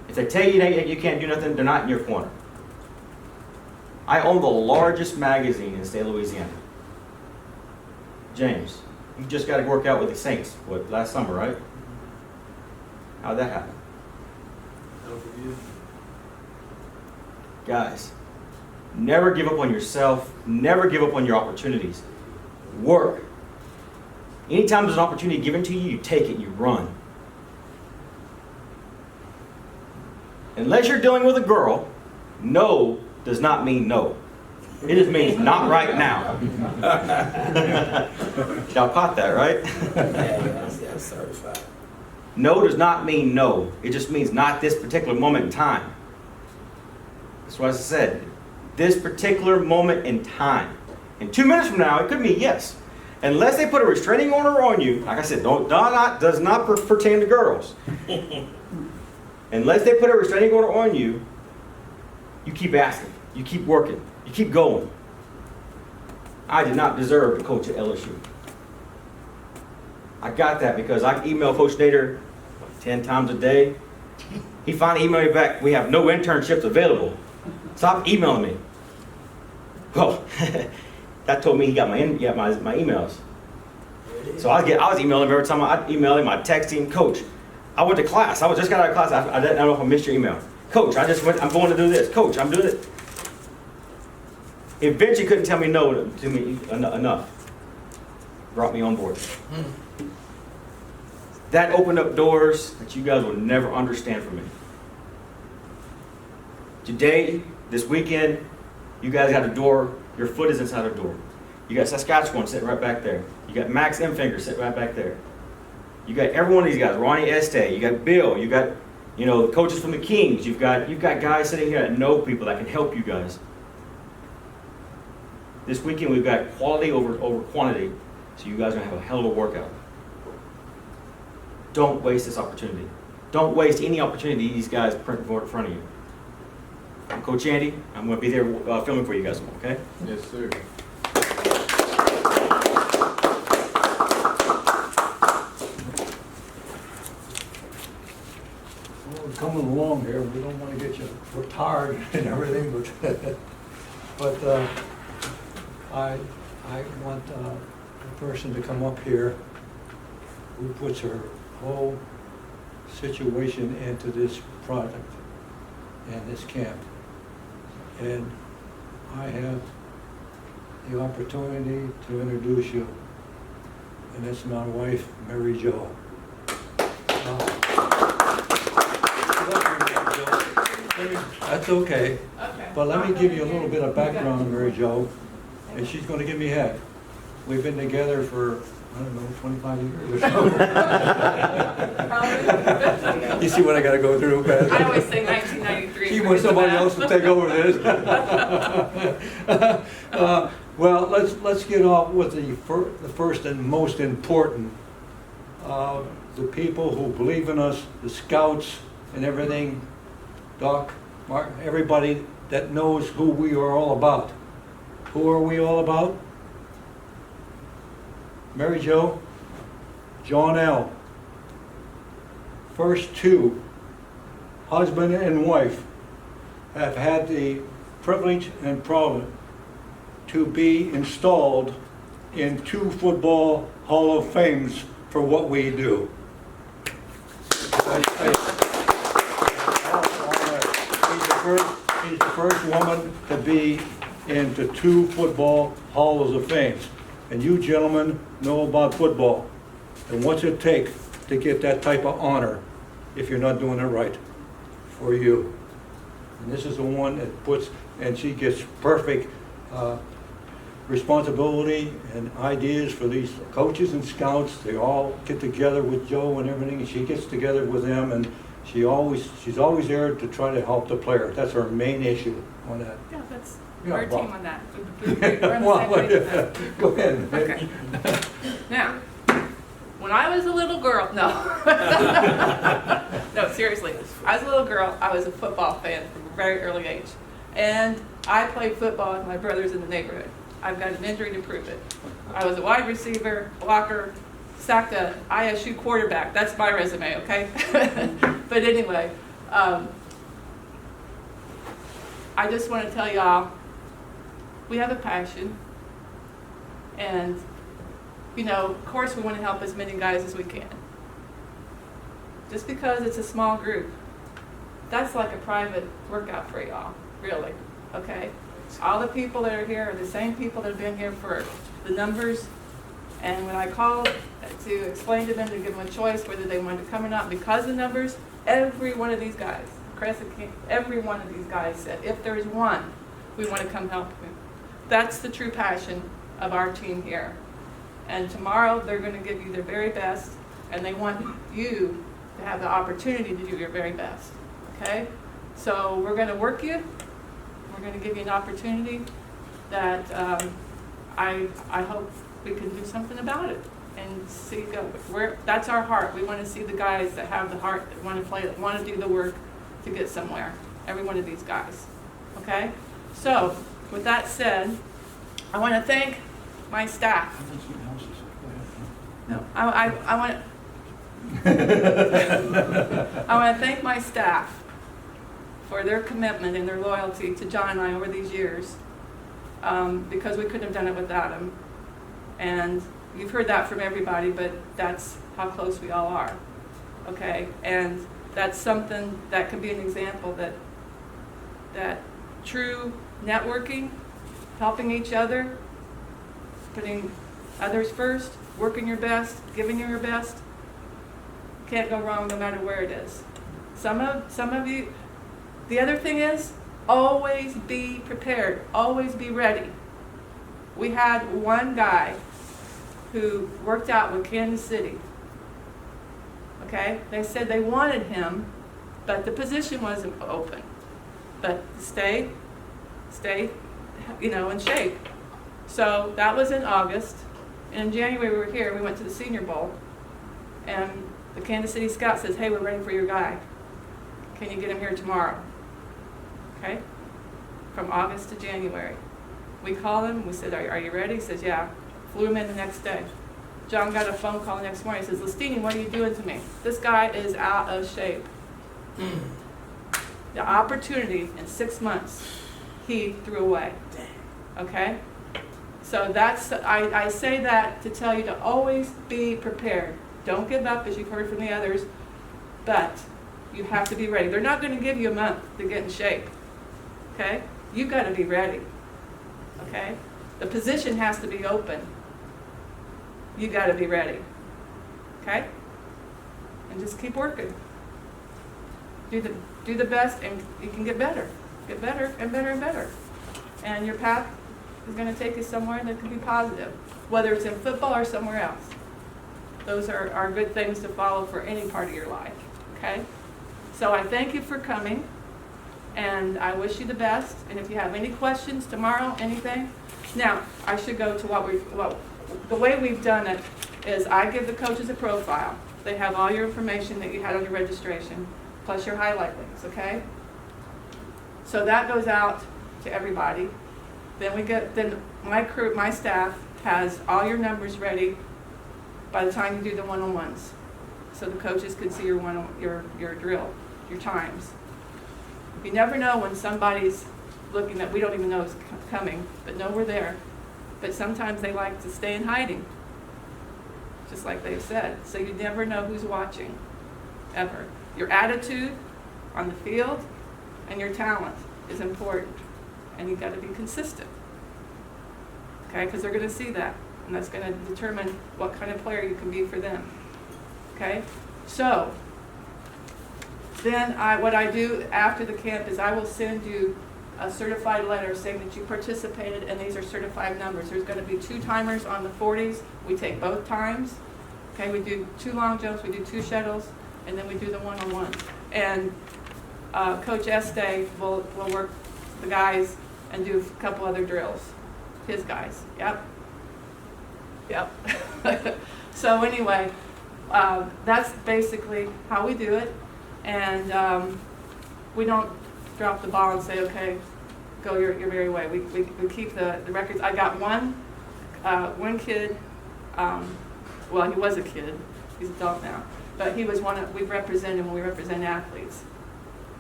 If they tell you that you can't do nothing, they're not in your corner. I own the largest magazine in the state of Louisiana. James, you just got to work out with the Saints, last summer, right? How'd that happen? Guys, never give up on yourself. Never give up on your opportunities. Work. Anytime there's an opportunity given to you, you take it, you run. Unless you're dealing with a girl, no does not mean no. It just means not right now. Y'all caught that, right? Yeah, that's certified. No does not mean no. It just means not this particular moment in time. That's what I said. This particular moment in time. In 2 minutes from now, it could mean yes. Unless they put a restraining order on you, like I said, does not pertain to girls. Unless they put a restraining order on you, you keep asking, you keep working, you keep going. I did not deserve to coach at LSU. I got that because I email Coach Nader 10 times a day. He finally emailed me back, we have no internships available. Stop emailing me. Well, that told me he got my emails. So I was emailing him every time I'd email him, I'd text him, Coach, I went to class. I just got out of class. I don't know if I missed your email. Coach, I'm going to do this. Coach, I'm doing it. Eventually couldn't tell me no to me enough. Brought me on board. That opened up doors that you guys will never understand from me. Today, this weekend, you guys got a door. Your foot is inside a door. You got Saskatchewan sitting right back there. You got Max Mfinger sitting right back there. You got every one of these guys. Ronnie Este. You got Bill. You got, the coaches from the Kings. You've got guys sitting here that know people that can help you guys. This weekend we've got quality over quantity, so you guys are gonna have a hell of a workout. Don't waste this opportunity. Don't waste any opportunity these guys put in front of you. I'm Coach Andy. I'm going to be there filming for you guys, okay? Yes, sir. Well, we're coming along here. We don't want to get you tired and everything, but I want a person to come up here who puts her whole situation into this project and this camp. And I have the opportunity to introduce you, and it's my wife, Mary Jo. That's okay. But let me give you a little bit of background on Mary Jo, and she's going to give me heck. We've been together for, I don't know, 25 years or so. You see what I got to go through? I always say 1993. She wants somebody else to take over this. Well, let's get off with the first and most important. The people who believe in us, the scouts and everything, Doc, Mark, everybody that knows who we are all about. Who are we all about? Mary Jo, John L. First two, husband and wife, have had the privilege and problem to be installed in 2 football Hall of Fames for what we do. He's the first woman to be into 2 football Halls of Fames. And you gentlemen know about football. And what's it take to get that type of honor if you're not doing it right for you? And this is the one that puts, and she gets perfect responsibility and ideas for these coaches and scouts. They all get together with Joe and everything, and she gets together with them, and she's always there to try to help the player. That's her main issue on that. Yeah, that's Yeah, our well. team on that. We're on the Well, same page with that. go ahead. Okay. Now, when I was a little girl, no. No, seriously. I was a little girl, I was a football fan from a very early age. And I played football with my brothers in the neighborhood. I've got an injury to prove it. I was a wide receiver, blocker, sacked a ISU quarterback. That's my resume, okay? But anyway, I just want to tell y'all, we have a passion. And, you know, of course we want to help as many guys as we can. Just because it's a small group, that's like a private workout for y'all, really, okay? All the people that are here are the same people that have been here for the numbers. And when I called to explain to them, to give them a choice whether they wanted to come or not because of the numbers, every one of these guys, every one of these guys said, if there's one, we want to come help him. That's the true passion of our team here. And tomorrow they're going to give you their very best, and they want you to have the opportunity to do your very best, okay? So we're going to work you. We're going to give you an opportunity that I hope we can do something about it and see go. That's our heart. We want to see the guys that have the heart, that want to play, that want to do the work to get somewhere. Every one of these guys, okay? So with that said, I want to thank my staff. No, I want I want to thank my staff for their commitment and their loyalty to John and I over these years, because we couldn't have done it without them. And you've heard that from everybody, but that's how close we all are, okay? And that's something that can be an example that true networking, helping each other, putting others first, working your best, giving your best, can't go wrong no matter where it is. Some of you, the other thing is, always be prepared, always be ready. We had one guy who worked out with Kansas City. Okay, they said they wanted him, but the position wasn't open. But stay, in shape. So that was in August. And in January we were here, we went to the Senior Bowl. And the Kansas City scout says, hey, we're ready for your guy. Can you get him here tomorrow? Okay, from August to January. We called him, we said, are you ready? He says, yeah. Flew him in the next day. John got a phone call the next morning. He says, Lestini, what are you doing to me? This guy is out of shape. The opportunity in 6 months, he threw away. Okay? So that's, I say that to tell you to always be prepared. Don't give up, as you've heard from the others, but you have to be ready. They're not going to give you a month to get in shape. Okay? You've got to be ready. Okay? The position has to be open. You got to be ready. Okay? And just keep working. Do the best, and you can get better. Get better and better and better. And your path is going to take you somewhere that can be positive, whether it's in football or somewhere else. Those are good things to follow for any part of your life. Okay? So I thank you for coming. And I wish you the best, and if you have any questions tomorrow, anything. Now, I should go to the way we've done it is I give the coaches a profile. They have all your information that you had on your registration, plus your highlight links, okay? So that goes out to everybody. Then my crew, my staff has all your numbers ready by the time you do the one-on-ones. So the coaches can see your drill, your times. You never know when somebody's looking that we don't even know is coming, but know we're there. But sometimes they like to stay in hiding, just like they've said. So you never know who's watching, ever. Your attitude on the field and your talent is important, and you've got to be consistent. Okay, because they're going to see that, and that's going to determine what kind of player you can be for them. Okay, so then what I do after the camp is I will send you a certified letter saying that you participated, and these are certified numbers. There's going to be 2 timers on the 40s. We take both times. Okay, we do 2 long jumps, we do 2 shuttles, and then we do the one-on-one. And Coach Este will work the guys and do a couple other drills. His guys. Yep. So anyway, that's basically how we do it. And we don't drop the ball and say, okay, go your merry way. We keep the records. I got one kid, well, he was a kid, he's an adult now, but he was we represent him when we represent athletes.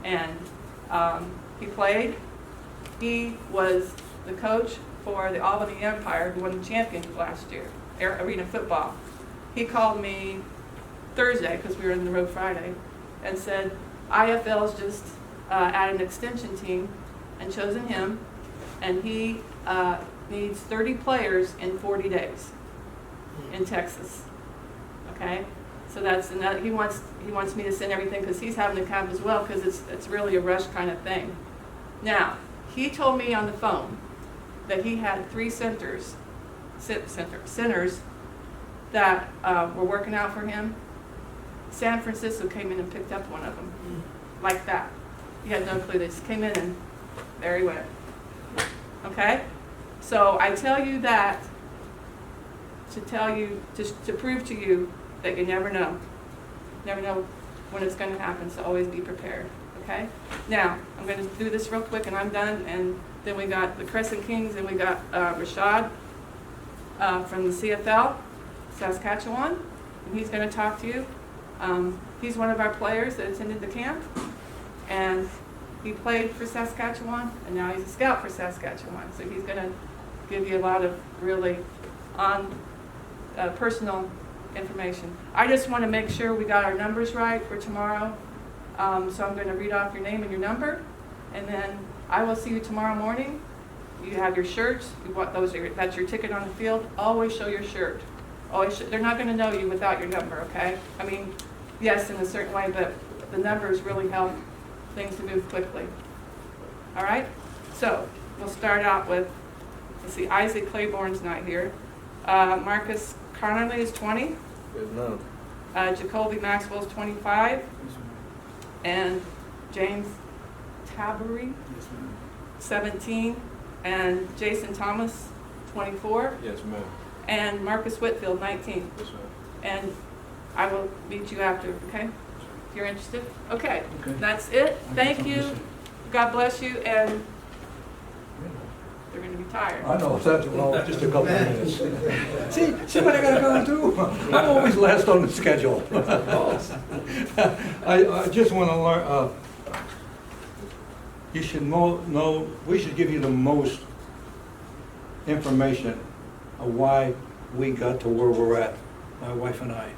And he played. He was the coach for the Albany Empire, who won the championship last year, arena football. He called me Thursday, because we were in the road Friday, and said, IFL's just added an extension team and chosen him, and he needs 30 players in 40 days in Texas. Okay, so that's another. He wants me to send everything because he's having the camp as well, because it's really a rush kind of thing. Now, he told me on the phone that he had 3 centers that were working out for him. San Francisco came in and picked up one of them, like that. He had no clue. They just came in and there he went. Okay? So I tell you that to prove to you that you never know. Never know when it's going to happen, so always be prepared. Okay? Now, I'm going to do this real quick and I'm done. And then we got the Crescent Kings and we got Rashad from the CFL, Saskatchewan, and he's going to talk to you. He's one of our players that attended the camp, and he played for Saskatchewan, and now he's a scout for Saskatchewan. So he's going to give you a lot of really personal information. I just want to make sure we got our numbers right for tomorrow. So I'm going to read off your name and your number, and then I will see you tomorrow morning. You have your shirts. That's your ticket on the field. Always show your shirt. They're not going to know you without your number, okay? I mean, yes, in a certain way, but the numbers really help things to move quickly. All right? So we'll start out with, let's see, Isaac Claiborne's not here. Marcus Connerly is 20. Yes, ma'am. Jacoby Maxwell's 25. And James Tabery, 17. And Jason Thomas, 24. Yes, ma'am. And Marcus Whitfield, 19. Yes, ma'am. And I will meet you after, okay? If you're interested? Okay, that's it. Thank you. God bless you, and they're going to be tired. I know, that's well, just a couple of minutes. See what I gotta go do? I'm always last on the schedule. I just want to learn, you should know, we should give you the most information of why we got to where we're at, my wife and I.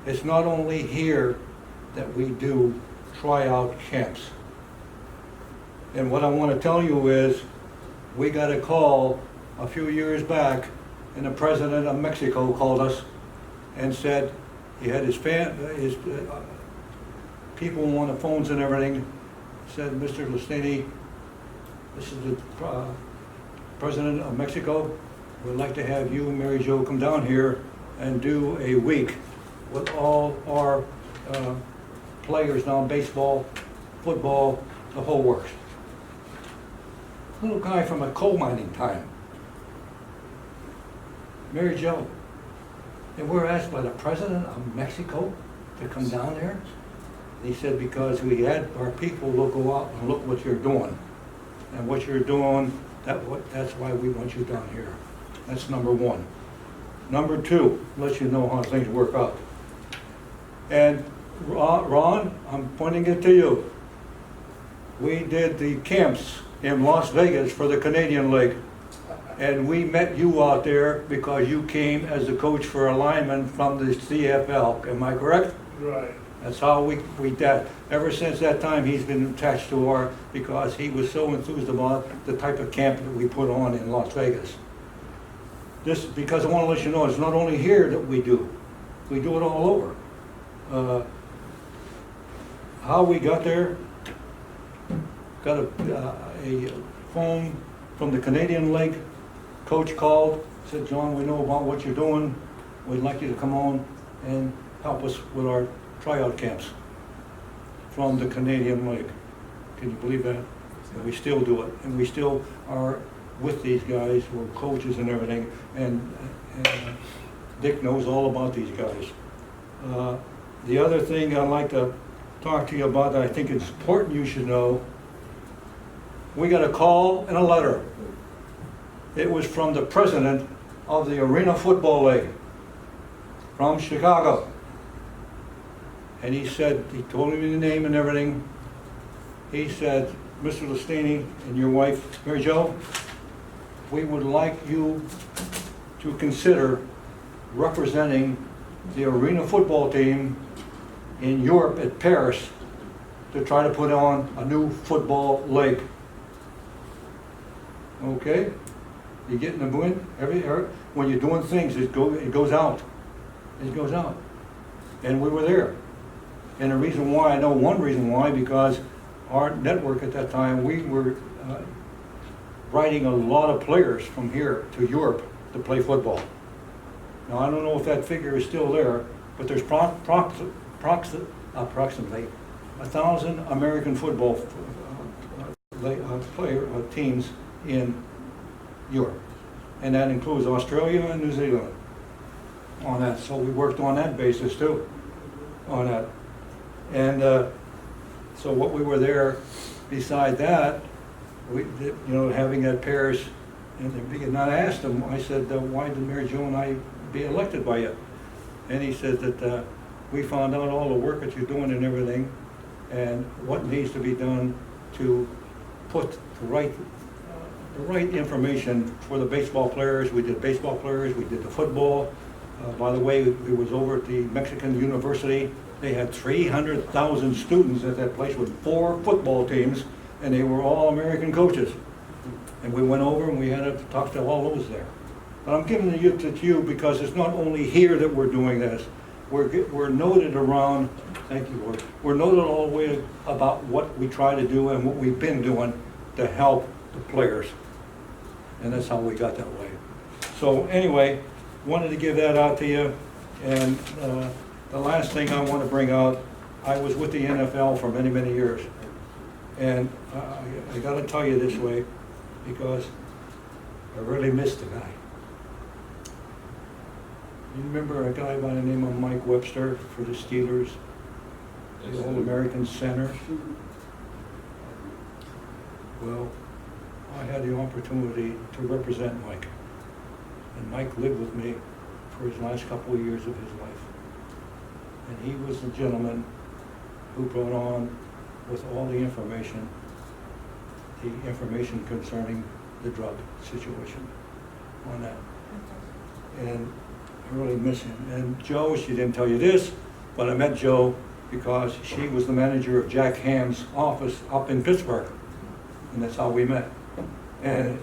It's not only here that we do tryout camps. And what I want to tell you is, we got a call a few years back, and the president of Mexico called us and said he had his people on the phones and everything, said, Mr. Lestini, this is the president of Mexico. We'd like to have you and Mary Jo come down here and do a week with all our players now in baseball football, the whole works. Little guy from a coal mining time. Mary Jo. And we're asked by the president of Mexico to come down there. He said, because we had our people go out and look what you're doing. And what you're doing, that's why we want you down here. That's number one. Number two, let you know how things work out. And Ron, I'm pointing it to you. We did the camps in Las Vegas for the Canadian League. And we met you out there because you came as a coach for a lineman from the CFL. Am I correct? Right. That's how we did. Ever since that time, he's been attached to our, because he was so enthused about the type of camp that we put on in Las Vegas. This, because I want to let you know, it's not only here that we do it all over. How we got there, got a phone from the Canadian League. Coach called, said, John, we know about what you're doing. We'd like you to come on and help us with our tryout camps from the Canadian League. Can you believe that? And we still do it, and we still are with these guys. We're coaches and everything, and Dick knows all about these guys. The other thing I'd like to talk to you about that I think it's important you should know, we got a call and a letter. It was from the president of the Arena Football League from Chicago. And he said, he told me the name and everything. He said, Mr. Lestini and your wife, Mary Jo, we would like you to consider representing the Arena football team in Europe at Paris to try to put on a new football league. Okay? You getting the wind? When you're doing things, it goes out. It goes out. And we were there. And the reason why, I know one reason why, because our network at that time, we were writing a lot of players from here to Europe to play football. Now, I don't know if that figure is still there, but there's approximately 1,000 American football teams in Europe. And that includes Australia and New Zealand on that. So we worked on that basis too, on that. And so what we were there, beside that, we did, having that Paris, and I asked him, I said, why did Mary Jo and I be elected by you? And he said that we found out all the work that you're doing and everything, and what needs to be done to put the right information for the baseball players. We did baseball players, we did the football. By the way, it was over at the Mexican University. They had 300,000 students at that place with 4 football teams, and they were all American coaches. And we went over and we had to talk to all those there. But I'm giving it to you because it's not only here that we're doing this. We're noted around, thank you, Lord, we're noted all the way about what we try to do and what we've been doing to help the players. And that's how we got that way. So anyway, wanted to give that out to you. And the last thing I want to bring out, I was with the NFL for many, many years. And I got to tell you this way, because I really missed the guy. You remember a guy by the name of Mike Webster for the Steelers, the All-American center? Well, I had the opportunity to represent Mike. And Mike lived with me for his last couple of years of his life. And he was the gentleman who brought on, with all the information concerning the drug situation on that. And I really miss him. And Joe, she didn't tell you this, but I met Joe because she was the manager of Jack Ham's office up in Pittsburgh. And that's how we met. And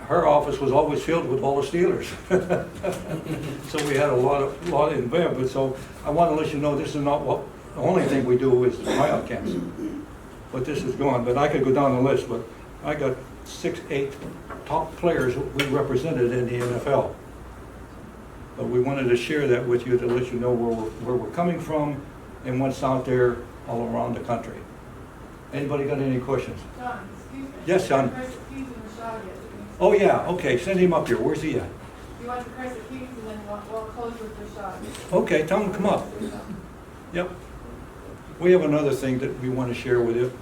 her office was always filled with all the Steelers. So we had a lot in there. But so I want to let you know this is not what, the only thing we do is the tryout camps. But this is gone. But I could go down the list, but I got 6, 8 top players we represented in the NFL. But we wanted to share that with you to let you know where we're coming from and what's out there all around the country. Anybody got any questions? John, excuse me. Yes, John. Crescent Keys and Rashad yet. Oh, yeah, okay, send him up here. Where's he at? You want the Crescent Keys and then we'll close with Rashad. Okay, tell him to come up. Yep. We have another thing that we want to share with you.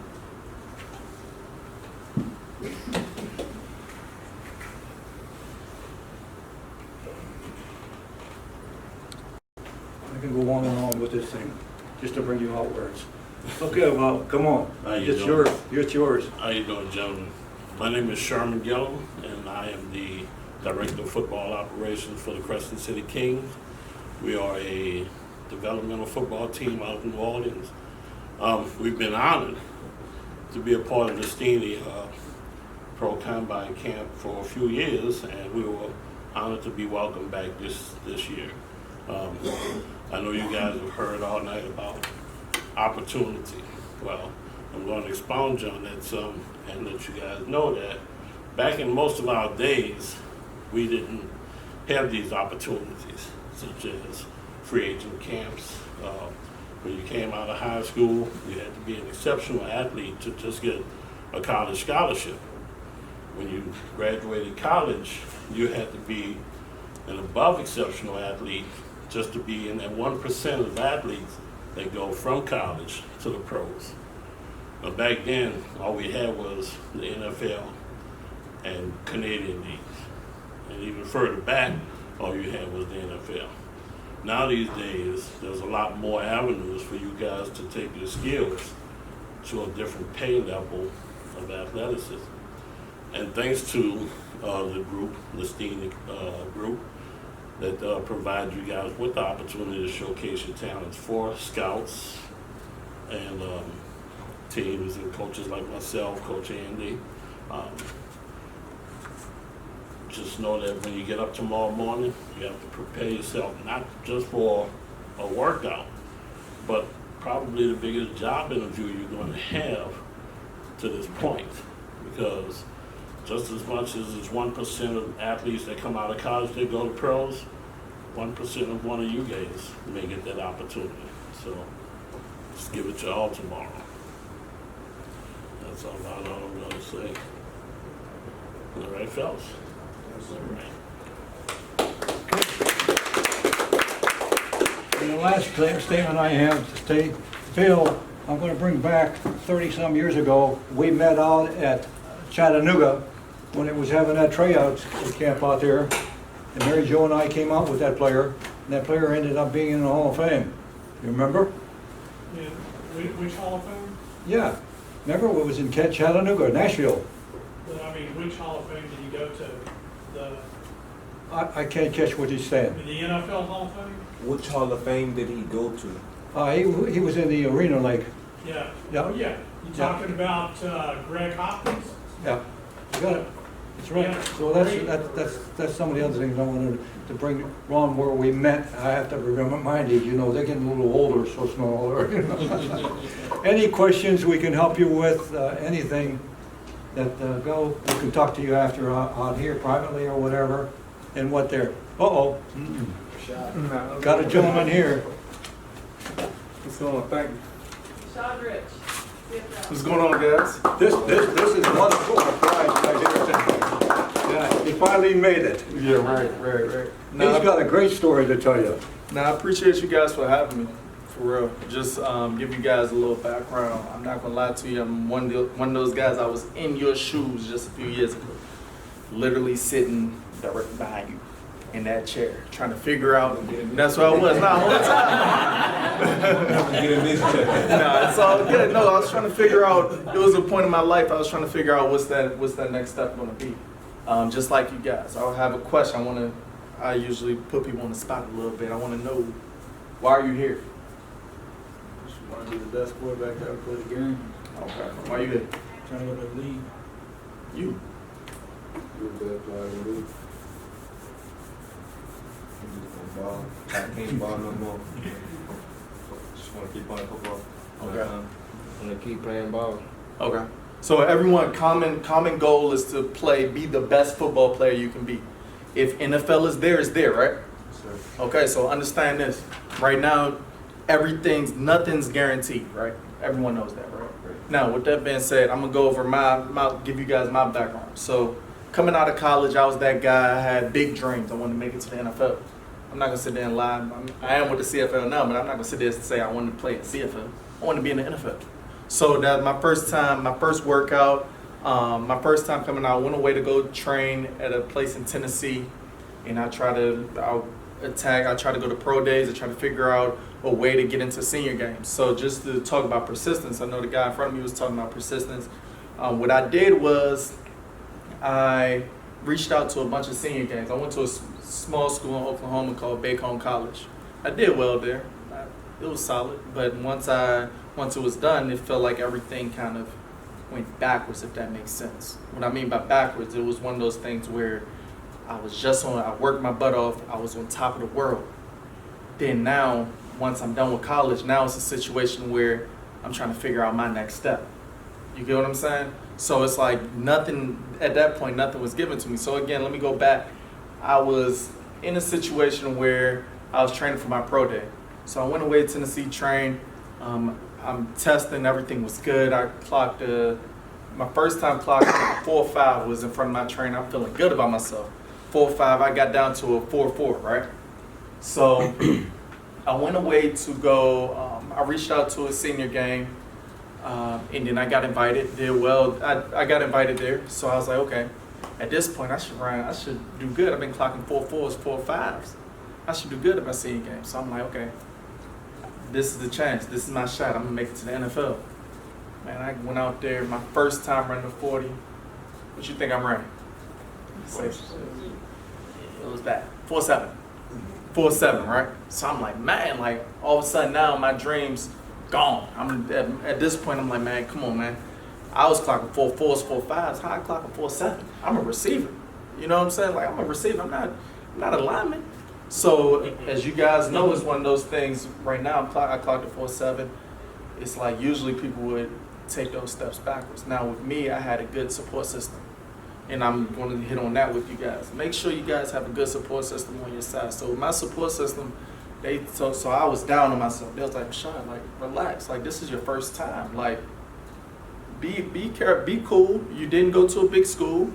I can go on and on with this thing, just to bring you out where it's. Okay, well, come on. How you It's doing? yours. It's yours. How you doing, gentlemen? My name is Sherman Gillum, and I am the Director of Football Operations for the Crescent City Kings. We are a developmental football team out in New Orleans. We've been honored to be a part of the Lestini Pro Combine Camp for a few years, and we were honored to be welcomed back this year. I know you guys have heard all night about opportunity. Well, I'm going to expound on that some and let you guys know that back in most of our days, we didn't have these opportunities, such as free agent camps. When you came out of high school, you had to be an exceptional athlete to just get a college scholarship. When you graduated college, you had to be an above exceptional athlete just to be in that 1% of athletes that go from college to the pros. Now back then, all we had was the NFL and Canadian leagues. And even further back, all you had was the NFL. Now these days, there's a lot more avenues for you guys to take your skills to a different pay level of athleticism. And thanks to the group, the Lestini group, that provides you guys with the opportunity to showcase your talents for scouts and teams and coaches like myself, Coach Andy. Just know that when you get up tomorrow morning, you have to prepare yourself not just for a workout, but probably the biggest job interview you're going to have to this point. Because just as much as it's 1% of athletes that come out of college that go to pros, 1% of one of you guys may get that opportunity. So just give it your all tomorrow. That's all I'm going to say. All right, fellas? All right. And the last statement I have to state, Phil, I'm going to bring back 30-some years ago. We met out at Chattanooga when it was having that tryout camp out there. And Mary Jo and I came out with that player, and that player ended up being in the Hall of Fame. You remember? Yeah, which Hall of Fame? Yeah. Remember, it was in Chattanooga, Nashville. But I mean, which Hall of Fame did you go to? The I can't catch what he's saying. NFL Hall of Fame? Which Hall of Fame did he go to? He was in the Arena Lake. Yeah. Yeah. Oh, yeah. You talking about Greg Hopkins? Yeah, you got it. That's right. Yeah. So that's some of the other things I wanted to bring on where we met. I have to remind you, they're getting a little older, so smaller. Any questions we can help you with, anything that we can talk to you after out here privately or whatever, and what they're, got a gentleman here. What's going on? Thank you. Rashad Rich. What's going on, guys? This is wonderful surprise right here. Yeah, he finally made it. Yeah, right. He's got a great story to tell you. Now, I appreciate you guys for having me, for real. Just give you guys a little background. I'm not gonna lie to you. I'm one of those guys. I was in your shoes just a few years ago, literally sitting directly behind you in that chair, trying to figure out. That's where I was. All the time. No, it's all good. No, I was trying to figure out. It was a point in my life. I was trying to figure out what's that next step going to be. Just like you guys, I'll have a question. I usually put people on the spot a little bit. I want to know, why are you here? Just want to be the best quarterback to ever play the game. Okay. Why are you here? Trying to go to the league. You. You're the best player in the league. Ball. I can't ball no more. Just want to keep playing football. Okay. Want to keep playing ball. Okay. So everyone, common goal is to be the best football player you can be. If NFL is there, it's there, right? Sir. Okay, so understand this. Right now, nothing's guaranteed, right? Everyone knows that, right? Now, with that being said, I'm gonna go over give you guys my background. So, coming out of college, I was that guy. I had big dreams. I wanted to make it to the NFL. I'm not gonna sit there and lie. I am with the CFL now, but I'm not gonna sit there and say I wanted to play in CFL. I wanted to be in the NFL. So that my first workout, my first time coming out, I went away to go train at a place in Tennessee, and I try to go to pro days. I try to figure out a way to get into senior games. So just to talk about persistence, I know the guy in front of me was talking about persistence. What I did was I reached out to a bunch of senior games. I went to a small school in Oklahoma called Bacone College. I did well there. It was solid, but once it was done, it felt like everything kind of went backwards, if that makes sense. What I mean by backwards, it was one of those things where I worked my butt off, I was on top of the world. Then now, once I'm done with college, now it's a situation where I'm trying to figure out my next step. You get what I'm saying? So it's like at that point, nothing was given to me. So again, let me go back. I was in a situation where I was training for my pro day. So I went away to Tennessee, trained. I'm testing, everything was good. I clocked, my first time clocked 4.5 was in front of my trainer. I'm feeling good about myself. 4.5, I got down to a 4.4, right? So I went away to go, I reached out to a senior game, and then I got invited, did well. I got invited there, so I was like, okay, at this point I should do good. I've been clocking 4.4s, 4.5s. I should do good at my senior game. So I'm like, okay, this is the chance. This is my shot. I'm gonna make it to the NFL. Man, I went out there, my first time running the 40. What you think I'm running? It was bad. 4.7. 4.7, right? So I'm like, man, like all of a sudden now my dreams gone. At this point, I'm like, man, come on, man. I was clocking 4.4s, 4.5s. How I clocking 4.7? I'm a receiver. You know what I'm saying? Like I'm a receiver. I'm not a lineman. So as you guys know, it's one of those things. Right now, I clocked a 4.7. It's like usually people would take those steps backwards. Now with me, I had a good support system, and I'm going to hit on that with you guys. Make sure you guys have a good support system on your side. So my support system, so I was down on myself. They was like, Sean, like relax, like this is your first time, like be careful, be cool. You didn't go to a big school.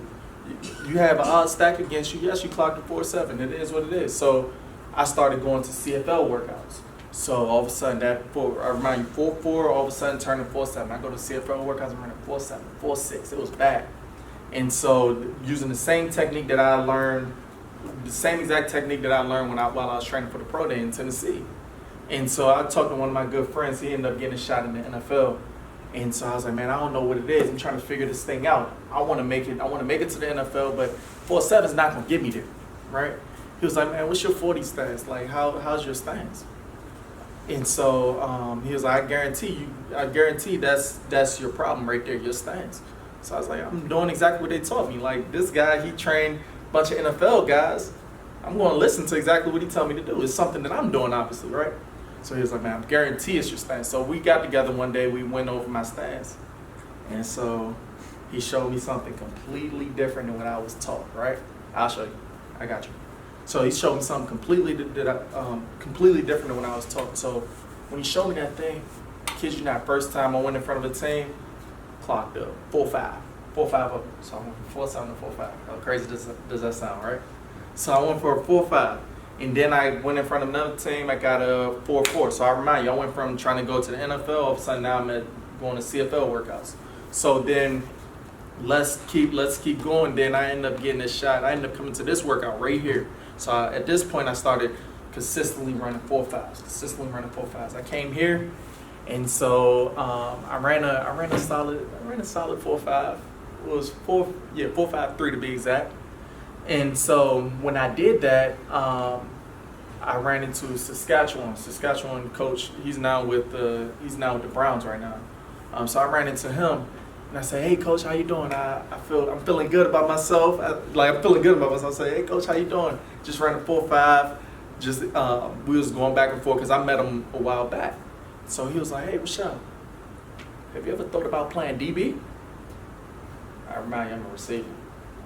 You have an odd stack against you. Yes, you clocked a 4.7. It is what it is. So I started going to CFL workouts. So all of a sudden, I remind you, 4.4, all of a sudden turning 4.7. I go to CFL workouts, I'm running 4.7, 4.6. It was bad. And so using the same technique that I learned, the same exact technique that I learned while I was training for the pro day in Tennessee. And so I talked to one of my good friends. He ended up getting a shot in the NFL. And so I was like, man, I don't know what it is. I'm trying to figure this thing out. I want to make it to the NFL, but 4.7 is not going to get me there, right? He was like, man, what's your 40 stance? Like, how's your stance? And so he was like, I guarantee that's your problem right there, your stance. So I was like, I'm doing exactly what they taught me. Like, this guy, he trained a bunch of NFL guys. I'm going to listen to exactly what he told me to do. It's something that I'm doing, obviously, right? So he was like, man, I guarantee it's your stance. So we got together one day, we went over my stance. And so he showed me something completely different than what I was taught, right? I'll show you. I got you. So he showed me something completely different than what I was taught. So when he showed me that thing, kid you not, first time I went in front of a team, clocked up, 4.5. 4.5 up. So I went from 4.7 to 4.5. How crazy does that sound, right? So I went for a 4.5. And then I went in front of another team, I got a 4.4. So I remind you, I went from trying to go to the NFL, all of a sudden now I'm going to CFL workouts. So then let's keep going. Then I end up getting a shot. I end up coming to this workout right here. So at this point I started consistently running 4.5s. I came here, and so I ran a solid 4.5. It was 4.53 to be exact. And so when I did that, I ran into Saskatchewan coach. He's now with the Browns right now. So I ran into him, and I said, "Hey, coach, how you doing? I'm feeling good about myself. I'm feeling good about myself." I say, "Hey, coach, how you doing? Just ran a 4.5. Just we was going back and forth because I met him a while back." So he was like, "Hey, Rochelle, have you ever thought about playing DB?" I remind you, I'm a receiver.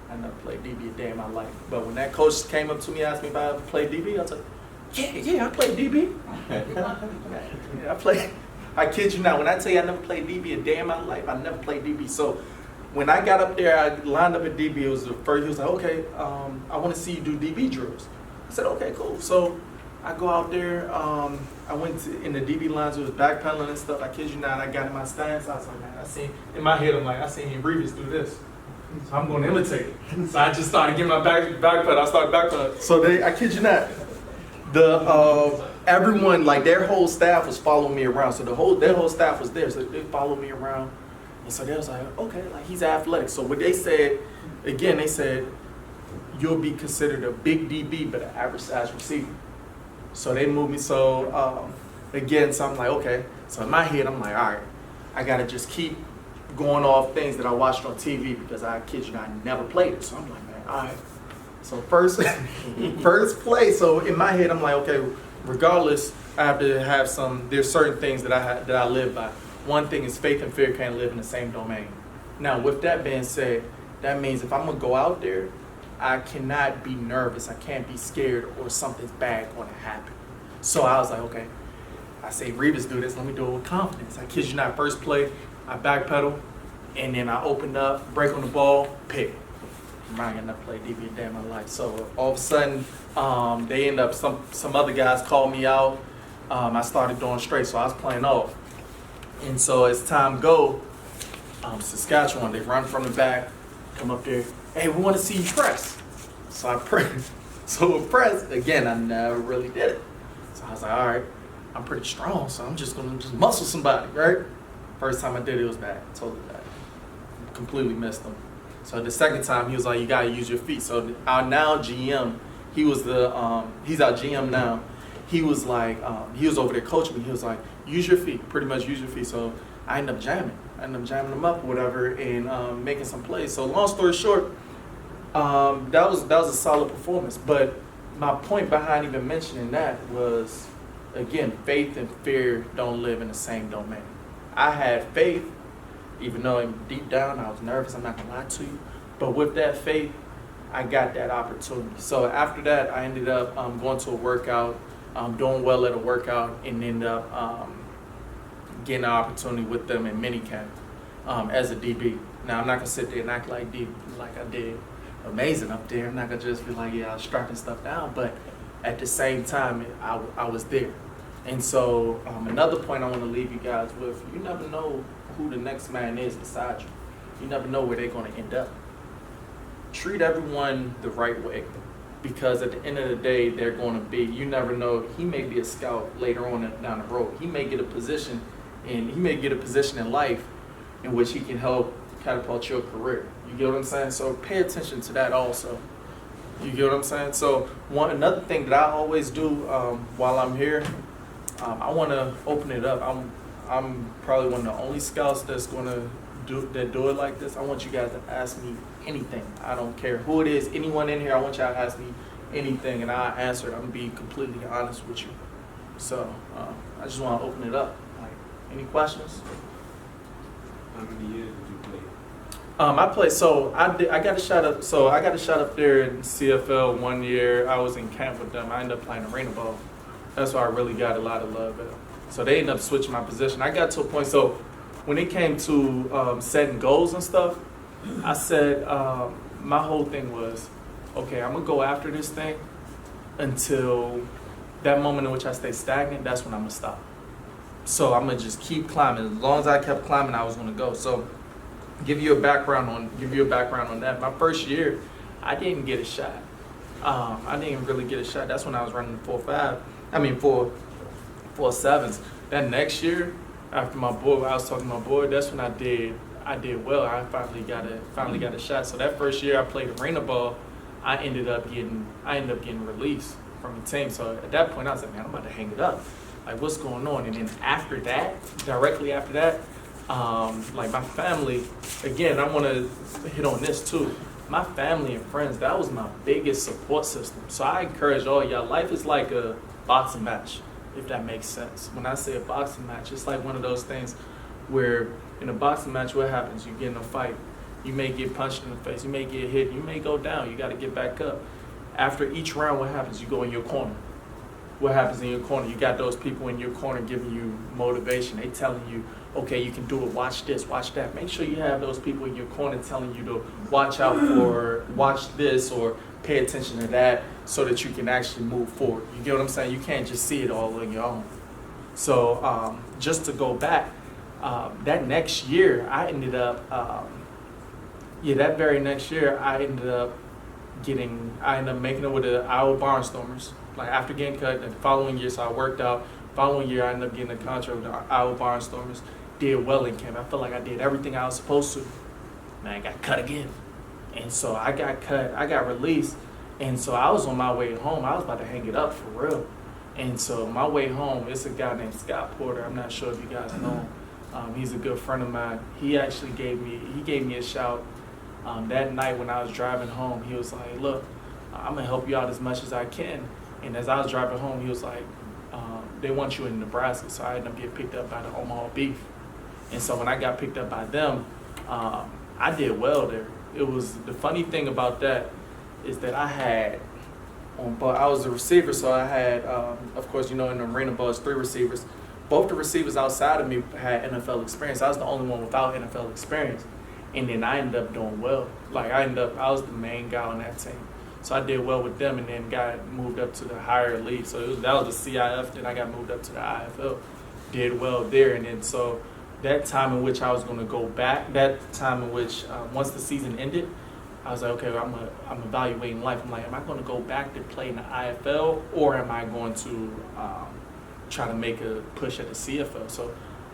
I never played DB a day in my life. But when that coach came up to me and asked me if I ever played DB, I was like, yeah, I played DB. Yeah, I kid you not. When I tell you I never played DB a day in my life, I never played DB. So when I got up there, I lined up at DB. It was the first. He was like, okay, I want to see you do DB drills. I said, okay, cool. So I go out there. I went in the DB lines. It was backpedaling and stuff. I kid you not. I got in my stance. I was like, man, in my head, I'm like, I seen Reeves do this. So I'm going to imitate it. So I just started getting my back pedal. I started backpedaling. So I kid you not, everyone, like their whole staff was following me around. So their whole staff was there. So they followed me around. And so they was like, okay, like he's athletic. So what they said, again, they said, you'll be considered a big DB, but an average size receiver. So they moved me. So again, so I'm like, okay. So in my head, I'm like, all right, I got to just keep going off things that I watched on TV because I kid you not, I never played it. So I'm like, man, all right. So first play. So in my head, I'm like, okay, regardless, I have to have there's certain things that I live by. One thing is faith and fear can't live in the same domain. Now, with that being said, that means if I'm going to go out there, I cannot be nervous. I can't be scared or something's bad going to happen. So I was like, okay, I say, Reeves do this. Let me do it with confidence. I kid you not, first play, I backpedal, and then I opened up, break on the ball, pick. I ain't never played DB a day in my life. So all of a sudden, they end up, some other guys called me out. I started doing straight, so I was playing off. And so as time go, Saskatchewan, they run from the back, come up there, hey, we want to see you press. So I press. So with press, again, I never really did it. So I was like, all right, I'm pretty strong, so I'm just going to muscle somebody, right? First time I did it, was bad, totally bad. Completely missed them. So the second time, he was like, you got to use your feet. So our now GM, he was he's our GM now. He was like, he was over there coaching me. He was like, use your feet, pretty much use your feet. So I ended up jamming. Them up or whatever and making some plays. So long story short, that was a solid performance. But my point behind even mentioning that was, again, faith and fear don't live in the same domain. I had faith, even though deep down I was nervous, I'm not gonna lie to you. But with that faith, I got that opportunity. So after that, I ended up going to a workout, doing well at a workout, and ended up getting an opportunity with them in minicamp as a DB. Now, I'm not gonna sit there and act like I did amazing up there. I'm not gonna just be like, yeah, I was striking stuff down. But at the same time, I was there. And so another point I want to leave you guys with, you never know who the next man is beside you. You never know where they're going to end up. Treat everyone the right way, because at the end of the day, they're going to be, you never know, he may be a scout later on down the road. He may get a position, and he may get a position in life in which he can help catapult your career. You get what I'm saying? So pay attention to that also. You get what I'm saying? So another thing that I always do while I'm here, I want to open it up. I'm probably one of the only scouts that's going to do it like this. I want you guys to ask me anything. I don't care who it is, anyone in here, I want y'all to ask me anything, and I'll answer it. I'm going to be completely honest with you. So I just want to open it up. Like, any questions? How many years did you play? I played. So I got a shot up. So I got a shot up there in CFL 1 year. I was in camp with them. I ended up playing arena ball. That's why I really got a lot of love at them. So they ended up switching my position. I got to a point. So when it came to setting goals and stuff, I said my whole thing was, okay, I'm gonna go after this thing until that moment in which I stay stagnant. That's when I'm gonna stop. So I'm gonna just keep climbing. As long as I kept climbing, I was gonna go. So give you a background on that. My first year, I didn't get a shot. I didn't really get a shot. That's when I was running 4.7s. That next year, after my board, I was talking to my board. That's when I did well. I finally got a shot. So that first year I played arena ball, I ended up getting released from the team. So at that point I was like, man, I'm about to hang it up. Like, what's going on? And then after that, directly after that, like my family, again, I want to hit on this too. My family and friends, that was my biggest support system. So I encourage all y'all, life is like a boxing match, if that makes sense. When I say a boxing match, it's like one of those things where in a boxing match, what happens? You get in a fight. You may get punched in the face. You may get hit. You may go down. You got to get back up. After each round, what happens? You go in your corner. what happens in your corner? You got those people in your corner giving you motivation. They telling you, okay, you can do it, watch this, watch that. Make sure you have those people in your corner telling you to watch out for, watch this, or pay attention to that, so that you can actually move forward. You get what I'm saying? You can't just see it all on your own. So just to go back, that next year, I ended up, that very next year, I ended up making it with the Iowa Barnstormers. Like after getting cut, the following year, so I worked out. Following year, I ended up getting a contract with the Iowa Barnstormers. Did well in camp. I felt like I did everything I was supposed to. Man, I got cut again. And so I got cut, I got released. And so I was on my way home. I was about to hang it up for real. And so my way home, it's a guy named Scott Porter. I'm not sure if you guys know him. He's a good friend of mine. He actually gave me a shout that night when I was driving home. He was like, look, I'm gonna help you out as much as I can. And as I was driving home, he was like, they want you in Nebraska. So I ended up getting picked up by the Omaha Beef. And so when I got picked up by them, I did well there. It was, the funny thing about that is that I was a receiver, so I had, of course, in the Arena Bowl, it's 3 receivers. Both the receivers outside of me had NFL experience. I was the only one without NFL experience. And then I ended up doing well. Like I was the main guy on that team. So I did well with them, and then got moved up to the higher league. So that was the CIF, then I got moved up to the IFL. Did well there, and then so that time in which I was going to go back, that time in which once the season ended, I was like, okay, I'm evaluating life. I'm like, am I going to go back to play in the IFL, or am I going to try to make a push at the CFL? So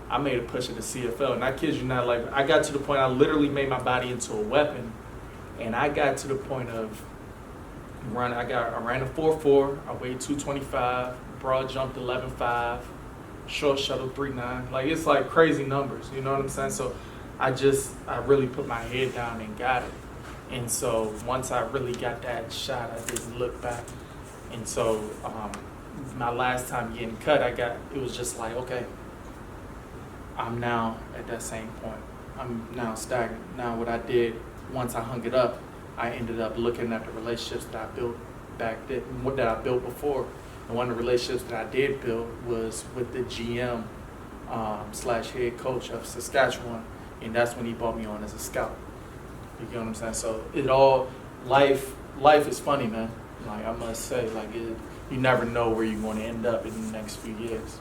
I made a push at the CFL, and I kid you not, like I got to the point I literally made my body into a weapon, and I got to the point of I ran a 4.4, I weighed 225, broad jumped 11.5, short shuttle 3.9. Like it's like crazy numbers, you know what I'm saying? So I really put my head down and got it. And so once I really got that shot, I didn't look back. And so my last time getting cut, it was just like, okay, I'm now at that same point. I'm now stagnant. Now what I did, once I hung it up, I ended up looking at the relationships that I built back then, that I built before. And one of the relationships that I did build was with the GM / head coach of Saskatchewan. And that's when he brought me on as a scout. You get what I'm saying? So life is funny, man. Like I must say, you never know where you're going to end up in the next few years.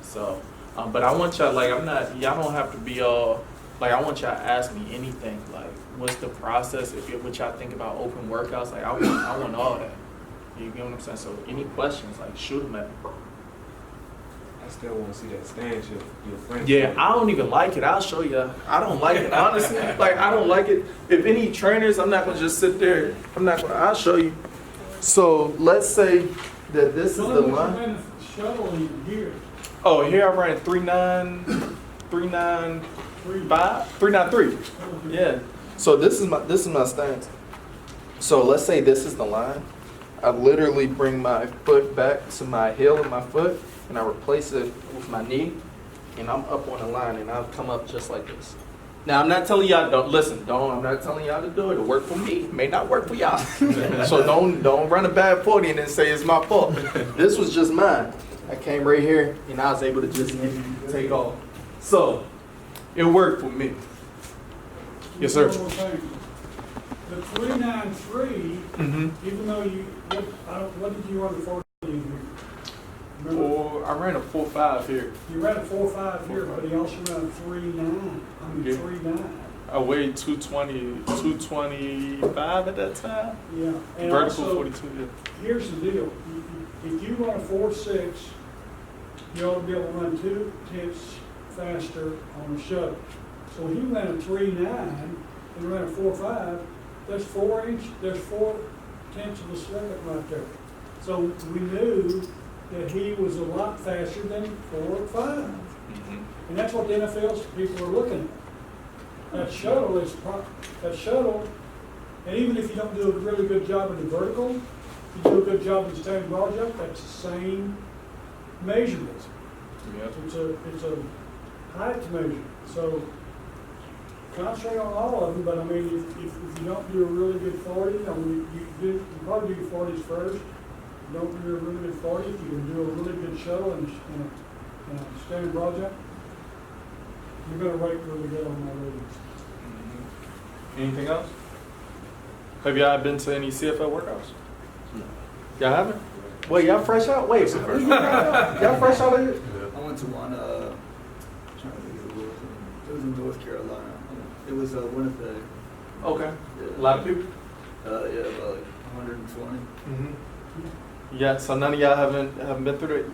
So, but I want y'all, y'all don't have to be all, I want y'all to ask me anything. Like, what's the process? What y'all think about open workouts? Like, I want all that. You get what I'm saying? So, any questions, shoot them at me. I still want to see that stand your friends. Yeah, I don't even like it. I'll show you. I don't like it, honestly. I don't like it. If any trainers, I'm not going to just sit there. I'll show you. So, let's say that this is the line. Shuttle even here. Oh, here I ran 3.9. 3.93. Yeah. So this is my stance. So let's say this is the line. I literally bring my foot back to my heel of my foot, and I replace it with my knee, and I'm up on the line, and I'll come up just like this. Now I'm not telling y'all I'm not telling y'all to do it. It'll work for me. It may not work for y'all. So don't run a bad 40 and then say it's my fault. This was just mine. I came right here, and I was able to just take off. So it worked for me. Yes, sir. One more thing. The 393, even though what did you run the 40 in here? I ran a 4.5 here. You ran a 4.5 here, but he also ran a 3.9. I weighed 225 at that time. Yeah. And vertical also, 42. Yeah. Here's the deal. If you run a 4.6, you ought to be able to run 2 tenths faster on the shuttle. So he ran a 3.9 and ran a 4.5. There's 4 tenths of a second right there. So we knew that he was a lot faster than 4.5. And that's what the NFL's people are looking at. That shuttle, and even if you don't do a really good job in the vertical, you do a good job in the standing broad jump, that's the same measurement. Yep. It's a height measure. So concentrate on all of them, but I mean, if you don't do a really good 40, you probably do your 40s first, don't do a really good 40, if you can do a really good show and a standard project, you're gonna rate really good on my ratings. Anything else? Have y'all been to any CFL workouts? No. Y'all haven't? Wait, y'all fresh out? Wait, so y'all fresh out of here? I went to one, trying to think of it was in North Carolina. It was Winnipeg. Okay. A lot of people? Yeah, about like 120. Yeah, so none of y'all haven't been through it.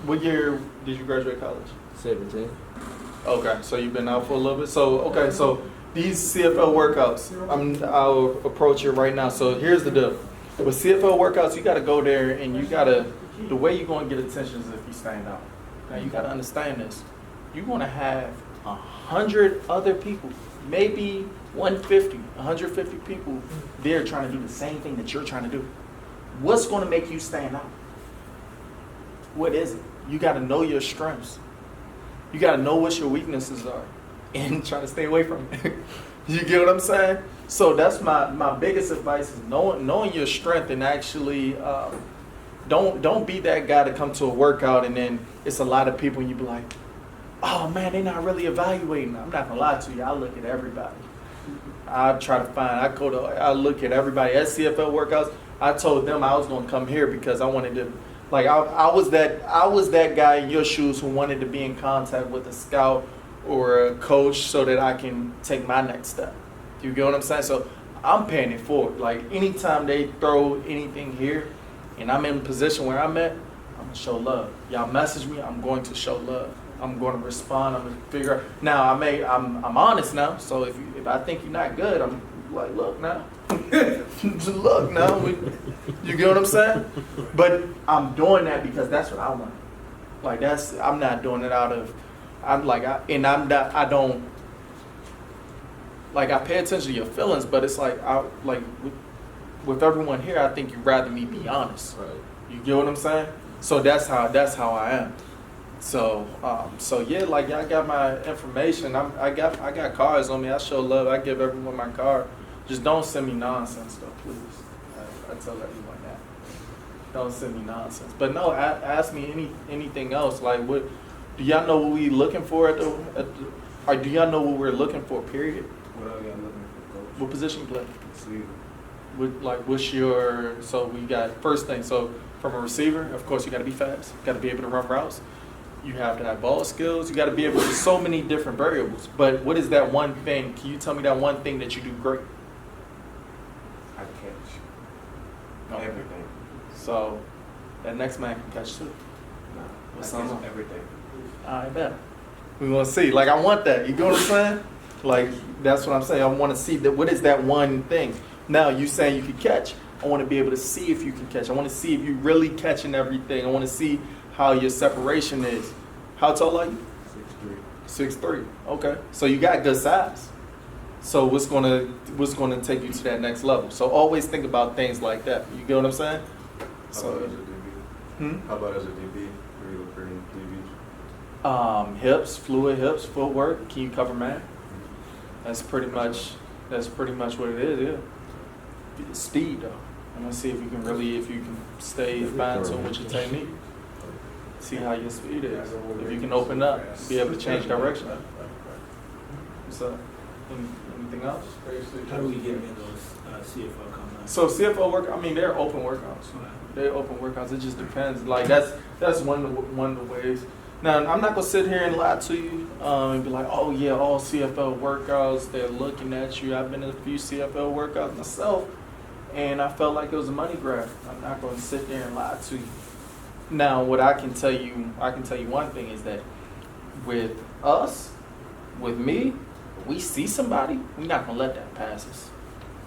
What year did you graduate college? 17. Okay, so you've been out for a little bit. So, okay, so these CFL workouts, I'll approach it right now. So here's the deal. With CFL workouts, you got to go there and you got to, the way you're going to get attention is if you stand out. Now, you got to understand this. You're going to have 100 other people, maybe 150, 150 people there trying to do the same thing that you're trying to do. What's going to make you stand out? What is it? You got to know your strengths. You got to know what your weaknesses are and try to stay away from it. You get what I'm saying? So that's my biggest advice is knowing your strength and actually don't be that guy to come to a workout and then it's a lot of people and you be like, oh man, they're not really evaluating. I'm not gonna lie to you. I look at everybody. I look at everybody at CFL workouts. I told them I was gonna come here because I wanted to, like I was that guy in your shoes who wanted to be in contact with a scout or a coach so that I can take my next step. You get what I'm saying? So I'm paying it forward. Like anytime they throw anything here and I'm in a position where I'm at, I'm gonna show love. Y'all message me, I'm going to show love. I'm going to respond. I'm going to figure out. Now I'm honest now. So if I think you're not good, I'm like, look now, look now. You get what I'm saying? But I'm doing that because that's what I want. Like I'm not doing it out of. I pay attention to your feelings, but it's like with everyone here, I think you'd rather me be honest. Right. You get what I'm saying? So that's how I am. So yeah, like y'all got my information. I got cards on me. I show love. I give everyone my card. Just don't send me nonsense though, please. I tell everyone that. Don't send me nonsense. But no, ask me anything else. Like what? Do y'all know what we looking for or do y'all know what we're looking for? Period. What are y'all looking for, coach? What position you play? Receiver. What's your? So we got first thing. So from a receiver, of course, you got to be fast. You got to be able to run routes. You have to have ball skills. You got to be able to do so many different variables. But what is that one thing? Can you tell me that one thing that you do great? I catch. No. Everything. So that next man can catch too. No. What's I catch something? everything. I bet. We want to see. Like I want that. You know what I'm saying? Like that's what I'm saying. I want to see that. What is that one thing? Now you saying you can catch. I want to be able to see if you can catch. I want to see if you're really catching everything. I want to see how your separation is. How tall are you? 6'3". 6'3". Okay. So you got good size. So what's gonna take you to that next level? So always think about things like that. You get what I'm saying? How about as a DB? How about as a DB? Where you look for any DBs? Hips, fluid hips, footwork. Can you cover man? That's pretty much what it is. Yeah. Speed though. I'm gonna see if you can stay fine tuned with your technique. See how your speed is. If you can open up, be able to change direction. So, anything else? How do we get in those CFL combines? So CFL work. I mean, they're open workouts. They're open workouts. It just depends. Like that's one of the ways. Now, I'm not gonna sit here and lie to you and be like, oh yeah, all CFL workouts, they're looking at you. I've been in a few CFL workouts myself, and I felt like it was a money grab. I'm not gonna sit there and lie to you. Now, what I can tell you one thing is that with us, with me, we see somebody, we're not gonna let that pass us.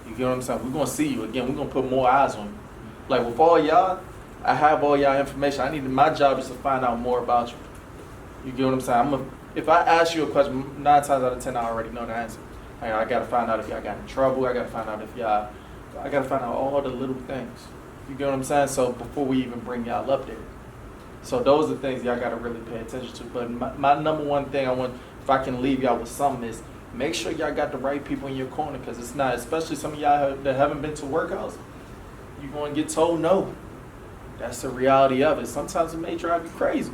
You get what I'm saying? We're gonna see you again. We're gonna put more eyes on you. Like with all y'all, I have all y'all information. My job is to find out more about you. You get what I'm saying? If I ask you a question, 9 times out of 10, I already know the answer. I gotta find out if y'all got in trouble. I gotta find out all the little things. You get what I'm saying? So before we even bring y'all up there. So those are things y'all gotta really pay attention to. But my number one thing I want, if I can leave y'all with something, is make sure y'all got the right people in your corner, because it's not, especially some of y'all that haven't been to workouts, you're going to get told no. That's the reality of it. Sometimes it may drive you crazy.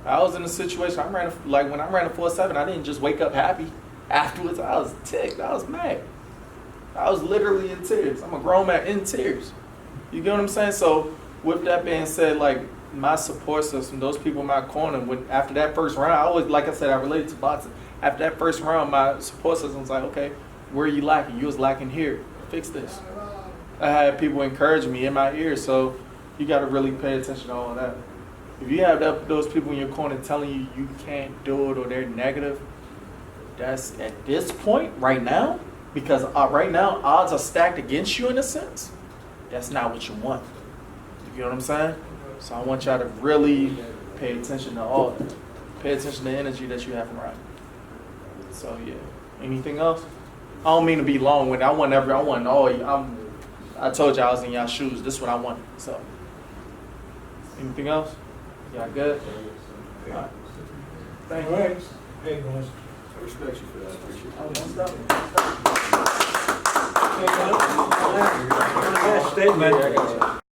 I was in a situation, when I ran a 4.7, I didn't just wake up happy. Afterwards, I was ticked, I was mad. I was literally in tears. I'm a grown man in tears. You get what I'm saying? So with that being said, like my support system, those people in my corner, after that first round, I always, like I said, I related to boxing. After that first round, my support system was like, okay, where are you lacking? You was lacking here. Fix this. I had people encouraging me in my ear, so you got to really pay attention to all of that. If you have those people in your corner telling you you can't do it or they're negative, that's at this point right now, because right now odds are stacked against you in a sense, that's not what you want. You get what I'm saying? So I want y'all to really pay attention to all that. Pay attention to the energy that you have around you. So yeah. Anything else? I don't mean to be long-winded. I want all you. I told you I was in y'all shoes. This is what I wanted. So anything else? Y'all good? All right. Thank you. Hey, guys. I respect you for that, appreciate it. Oh, don't stop. Last statement.